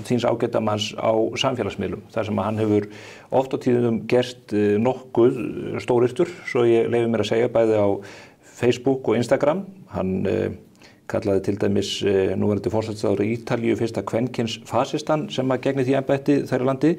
þíns ágætamanns á samfélagsmiðlum, þar sem hann hefur oft á tíðum gert nokkuð stórirtur, svo ég leyfi mér að segja bæði á Facebook og Instagram. Hann kallaði til dæmis núverandi forsætisráðherra Ítalíu fyrsta kvenkyns fasistan sem að gegni því embætti þar í landi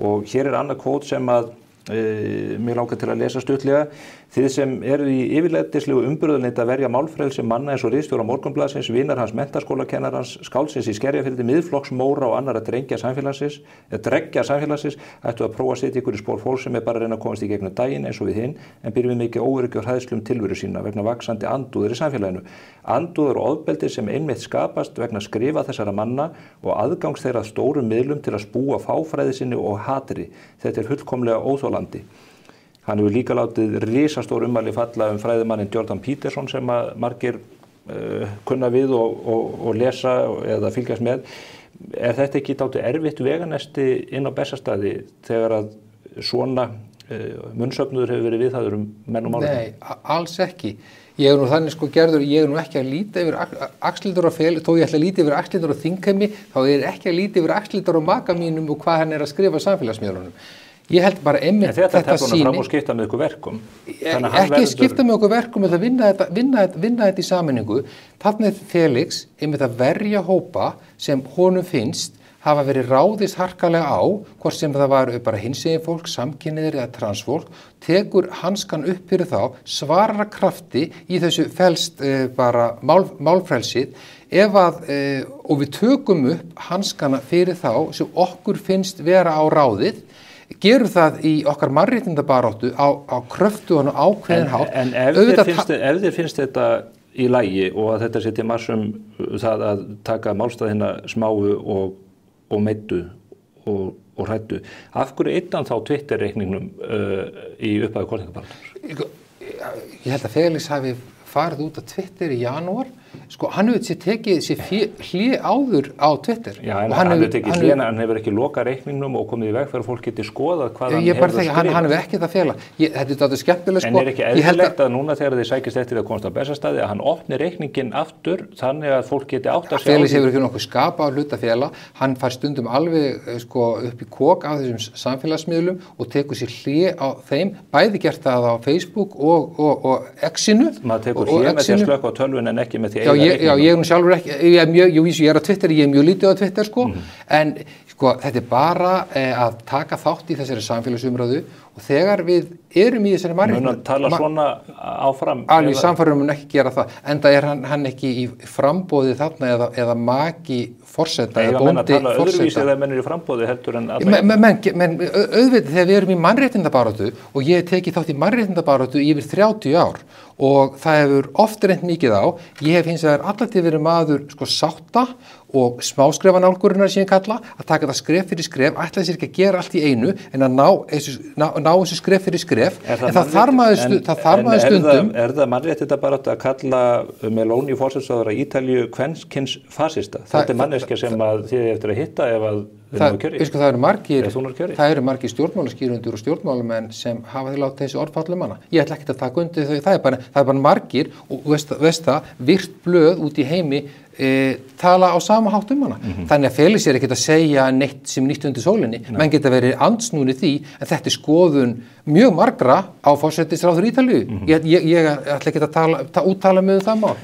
og hér er annað kvót sem að mér langar til að lesa stuttlega. Þið sem eru í yfirleiðislegu umburðarneynd að verja málfrelsi manna eins og ritstjóra Morgunblaðsins, vinar hans menntaskólakennarans, skáldsins í Skerjafirði, miðflokksmóra og annarra dreggja samfélagsins, ættu að prófa að setja ykkur í spór fólk sem bara að reyna að komast í gegnum daginn eins og við hinn, en byrjum við mikið óöryggi og hræðslu tilveru sína vegna vaxandi andúðir í samfélaginu. Andúður og ofbeldi sem einmitt skapast vegna skrifa þessara manna og aðgangs þeirra að stórum miðlum til að spúa fáfræði sinni og hatri. Þetta er fullkomlega óþolandi. Hann hefur líka látið risastór ummæli falla fræðimanninn Jordan Peterson sem að margir kunna við og lesa eða fylgjast með. Er þetta ekki dálítið erfitt veganesti inn á Bessastaði þegar að svona munnsöfnuður hefur verið viðhafður menn og málefni? Nei, alls ekki. Ég er nú þannig gerður, ég er nú ekki að líta yfir axlirnar á Felix, þó ég ætla að líta yfir axlirnar á þingheimi, þá er ekki að líta yfir axlirnar á maka mínum og hvað hann er að skrifa samfélagsmiðlunum. Ég held bara einmitt þetta sýni. Fram og skipta með ykkur verkum. Ekki skipta með okkur verkum, eða vinna þetta í sameiningu. Þarna er Felix einmitt að verja hópa sem honum finnst hafa verið ráðist harkalega á, hvort sem það var bara hinsegin fólk, samkynhneigðir eða transfólk, tekur hanskan upp fyrir þá, svarar krafti í þessu felst bara málfrelsið, ef að, og við tökum upp hanskana fyrir þá sem okkur finnst vera á ráðið, gerum það í okkar mannréttindabaráttu á kröftugan og ákveðin hátt. En ef þér finnst þetta í lagi og að þetta setja massum það að taka málstæðina smáu og meiddu og hræddu, af hverju einnan þá Twitter-reikningnum í upphæðu kosningabaráttu? Ég held að Felix hafi farið út á Twitter í janúar, sko hann hefur tekið sér hlé áður á Twitter. Já, en hann hefur tekið hlé, hann hefur ekki lokað reikningnum og komið í veg fyrir að fólk geti skoðað hvað hann hefur skrifað. Hann hefur ekkert að fela. Þetta er skemmtilega sko. En ekki eðlilegt að núna þegar þið sækist eftir að komast á Bessastaði að hann opni reikningin aftur þannig að fólk geti átt að sjá. Felix hefur ekki nokkuð skapað hlutaféla, hann fær stundum alveg sko upp í kok af þessum samfélagsmiðlum og tekur sér hlé á þeim, bæði gert það á Facebook og X-inu. Maður tekur hlé með því að slökkva á tölvun en ekki með því Já, ég nú sjálfur ekki, ég er á Twitter, ég er mjög lítið á Twitter sko, en sko þetta er bara að taka þátt í þessari samfélagsumræðu og þegar við erum í þessari mannréttindi. Mun að tala svona áfram? Alveg samfærum mun ekki gera það, enda er hann ekki í framboði þarna eða maki forseta eða bóndi forseta. Eiga menn að tala öðruvísi eða menn í framboði heldur en alla? Men auðvitað þegar við erum í mannréttindabaráttu og ég teki þátt í mannréttindabaráttu yfir 30 ár og það hefur oft reynt mikið á, ég hef hins vegar alltaf verið maður sko sátta og smáskrefan-álgurinnar sem ég kalla, að taka það skref fyrir skref, ætla sér ekki að gera allt í einu en að ná þessu skref fyrir skref, en það þarf maður stundum. Er það mannréttinda bara að kalla Meloni forsætisráðherra Ítalíu kvenkyns fasista? Þetta er manneskja sem að þið eftir að hitta ef að það eru margir stjórnmálaskýrendur og stjórnmálamenn sem hafa því látið þessi orðfallu manna. Ég ætla ekki að taka undir þau, það er bara margir og veist það, virt blöð út í heimi tala á sama hátt hana. Þannig að Felix er ekkert að segja neitt sem nýtt undir sólinni, menn geta verið andsnúni því, en þetta er skoðun mjög margra á forsætisráðherra Ítalíu. Ég ætla ekki að úttala mig það mál.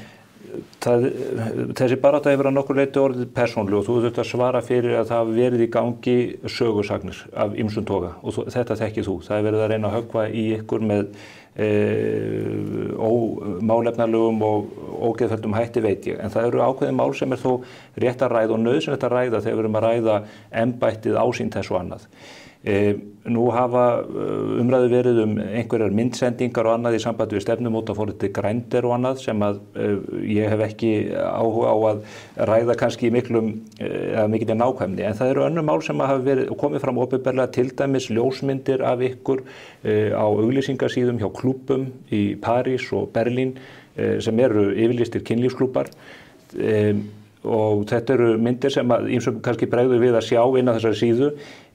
Þessi barátta hefur að nokkur leyti orðið persónlu og þú þurft að svara fyrir að það hafi verið í gangi sögusagnir af ýmsum toga og þetta þekkir þú. Það hefur verið að reyna að höggva í ykkur með málefnalegum og ógeðfelldum hætti veit ég, en það eru ákveðin mál sem er þó rétt að ræða og nauðsynlegt að ræða þegar við erum að ræða embættið, ásýnd þess og annað. Nú hafa umræðu verið einhverjar myndsendingar og annað í sambandi við stefnumótaforritið Grindr og annað sem að ég hef ekki áhuga á að ræða kannski í mikilli nákvæmni, en það eru önnur mál sem hafa verið komið fram opinberlega, til dæmis ljósmyndir af ykkur á auglýsingasíðum hjá klúbbum í París og Berlín sem eru yfirlýstir kynlífsklúbbar. Og þetta eru myndir sem ýmsum kannski bregður við að sjá inn á þessari síðu.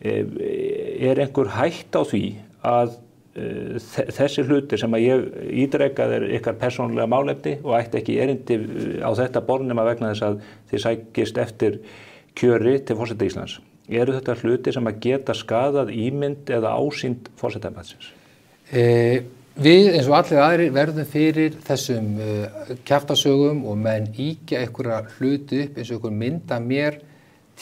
Er einhver hætt á því að þessi hlutir sem að ég ítreka er ykkar persónulega málefni og ætti ekki erindi á þetta borð nema vegna þess að þið sækist eftir kjöri til forseta Íslands? Eru þetta hlutir sem að geta skaðað ímynd eða ásýnd forsetaembættisins? Við eins og allir aðrir verðum fyrir þessum kjaftasögum og menn íkja einhverja hluti upp eins og einhver mynd af mér,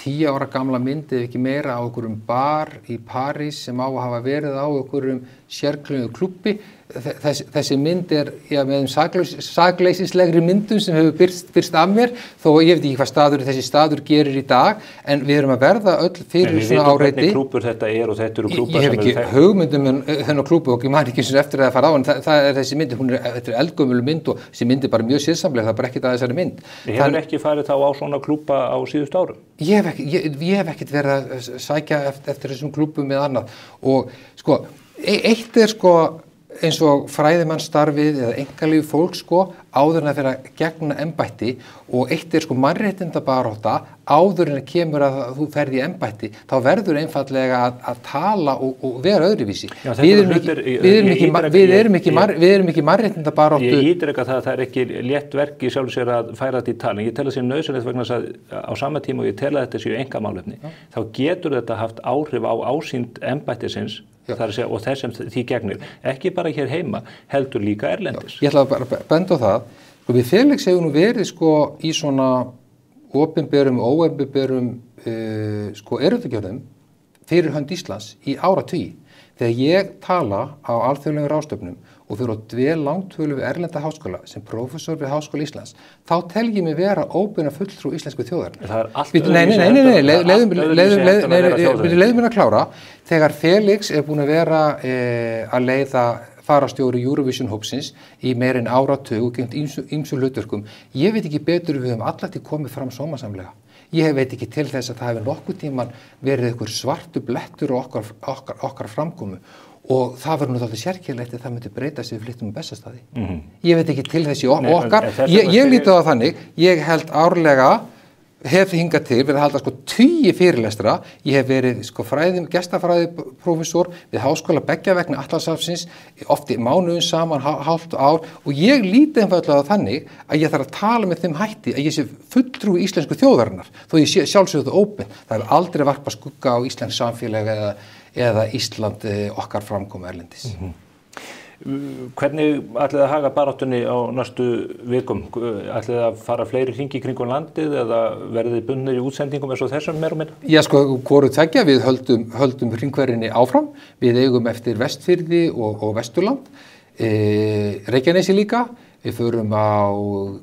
10 ára gamla mynd eða ekki meira á einhverjum bar í París sem á að hafa verið á einhverjum sérklungu klúbbi. Þessi mynd er með sakleysislegri myndum sem hefur birst af mér, þó ég veit ekki hvað þessi staður gerir í dag, en við erum að verða öll fyrir svona áreiti. En við veitum hvernig klúbbur þetta er og þetta eru klúbbar sem eru... Ég hef ekki hugmyndum þennan klúbbu og ég man ekki eftir að fara á, en það er þessi mynd, þetta er eldgömul mynd og þessi mynd er bara mjög siðsamleg, það er bara ekkert að þessari mynd. Þið hefur ekki farið þá á svona klúbba á síðustu árum? Ég hef ekkert verið að sækja eftir þessum klúbbum með annað og sko, eitt er sko eins og fræðimannsstarfið eða einkalíf fólk sko áður en að fyrir að gegna embætti og eitt er sko mannréttindabarátta áður en að kemur að þú ferði í embætti, þá verður einfallega að tala og vera öðruvísi. Já, við erum ekki mannréttindabaráttu. Ég ítreka það að það er ekki létt verk í sjálfu sér að færa þetta í talin. Ég tel að það sé nauðsynlegt vegna þess að á sama tíma og ég tel að þetta séu einkamálefni, þá getur þetta haft áhrif á ásýnd embættisins og þess sem því gegnir, ekki bara hér heima, heldur líka erlendis. Ég ætla bara að benda á það, við Felix hefur nú verið sko í svona opinberum og óopinberum erindgjörðum fyrir hönd Íslands í áratugi. Þegar ég tala á alþjóðlegum ráðstefnum og fyrir að dvel langtölu við erlenda háskóla sem prófessor við Háskóla Íslands, þá tel ég mig vera óbeina fulltrú íslensku þjóðar. Það allt leiðum mér að klára. Þegar Felix búin að vera að leiða farastjóri Eurovision hópsins í meira en áratug og gengt ýmsum hlutverkum, ég veit ekki betur við höfum alltaf komið fram sómasamlega. Ég veit ekki til þess að það hefur nokkuð tíman verið einhver svartu blettur og okkar framkomu og það var náttúrulega sérkennilegt að það myndi breyta sig við flyttum á Bessastaði. Ég veit ekki til þessi okkar, ég líti á það þannig, ég held árlega hef hingað til verið að halda 10 fyrirlestra, ég hef verið gestafræðiprófessor við háskóla beggja vegna Atlantshafsins, oft í mánuðum saman, hálft ár og ég líti einfaldlega þannig að ég þarf að tala með þeim hætti að ég sé fulltrúi íslensku þjóðarinnar, þó ég sé sjálfsögðu ópen, það hefur aldrei varpað skugga á íslensk samfélag eða Ísland okkar framkomu erlendis. Hvernig ætlið að haga baráttunni á næstu vikum? Ætlið að fara fleiri hringi kringum landið eða verðið þið bundnir í útsendingum eins og þessum meira og minna? Já, hvoru tveggja, við höldum hringverðinni áfram. Við eigum eftir Vestfirði og Vesturland, Reykjanesi líka. Við förum á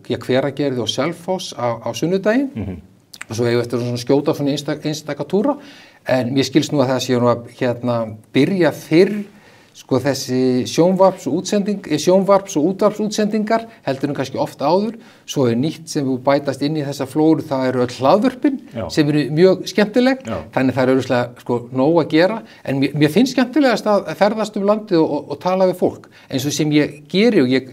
Hveragerði og Selfoss á sunnudaginn og svo eigum við eftir að skjóta svona einstaka túra. En mér skilst nú að það sé nú að byrja fyrr þessi sjónvarps- og útvarpsútsendingar heldur kannski oft áður, svo nýtt sem við bætast inn í þessa flóru, það eru öll hlaðvörpin sem eru mjög skemmtileg, þannig það eru nóg að gera, en mér finnst skemmtilegast að ferðast landið og tala við fólk, eins og sem ég geri og ég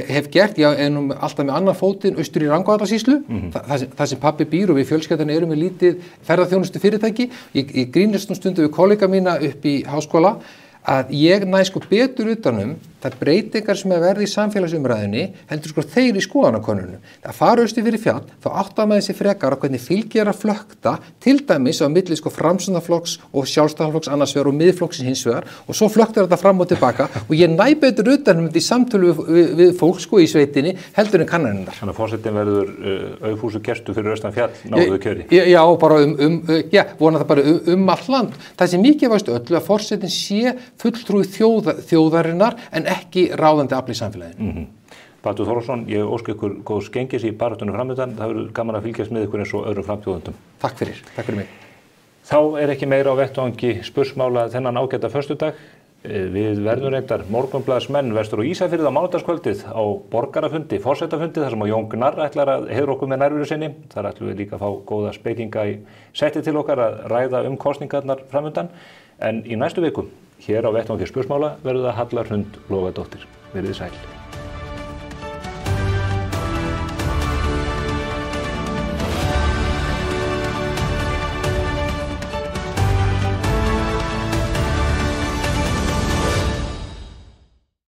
hef gert, ég alltaf með annan fótinn austur í Rangárvallasýslu, það sem pabbi býr og við fjölskyldan erum með lítið ferðaþjónustu fyrirtæki, ég grínist stundu við kollega mína upp í háskóla, að ég næ betur utanum þær breytingar sem verða í samfélagsumræðunni heldur þeir í skoðanakönnunum. Það fara austur fyrir fjall, þá áttar maður sig frekar á hvernig fylgir að flökta, til dæmis á milli Framsóknarflokks og Sjálfstæðisflokks annars vegar og Miðflokksins hins vegar og svo flöktar þetta fram og tilbaka og ég næ betur utanum þetta í samtölu við fólk í sveitinni heldur en kannanirnar. Þannig að forsetinn verður Aufúsu gestur fyrir austan fjall, náðu kjöri. Já, bara vona það bara allt land. Það sem mikilvægast öllu að forsetinn sé fulltrúi þjóðarinnar en ekki ráðandi afl í samfélaginu. Baldur Þórðarson, ég óska ykkur góðs gengis í baráttunni framöndan. Það verður gaman að fylgjast með ykkur eins og öðrum framtíðundum. Takk fyrir mig. Þá ekki meira á vettvangi spursmála þennan ágæta föstudag. Við verðum reyndar morgunblaðsmenn vestur á Ísafirði á mánudagskvöldið á borgarafundi, forsetafundi, þar sem Jón Gnarr ætlar að heiðra okkur með nærveru sinni. Þar ætlum við líka að fá góða spekinga í setti til okkar að ræða kosningarnar framöndan. En í næstu viku, hér á vettvangi spursmála, verður það Halla Hrund Logadóttir. Verið sæl.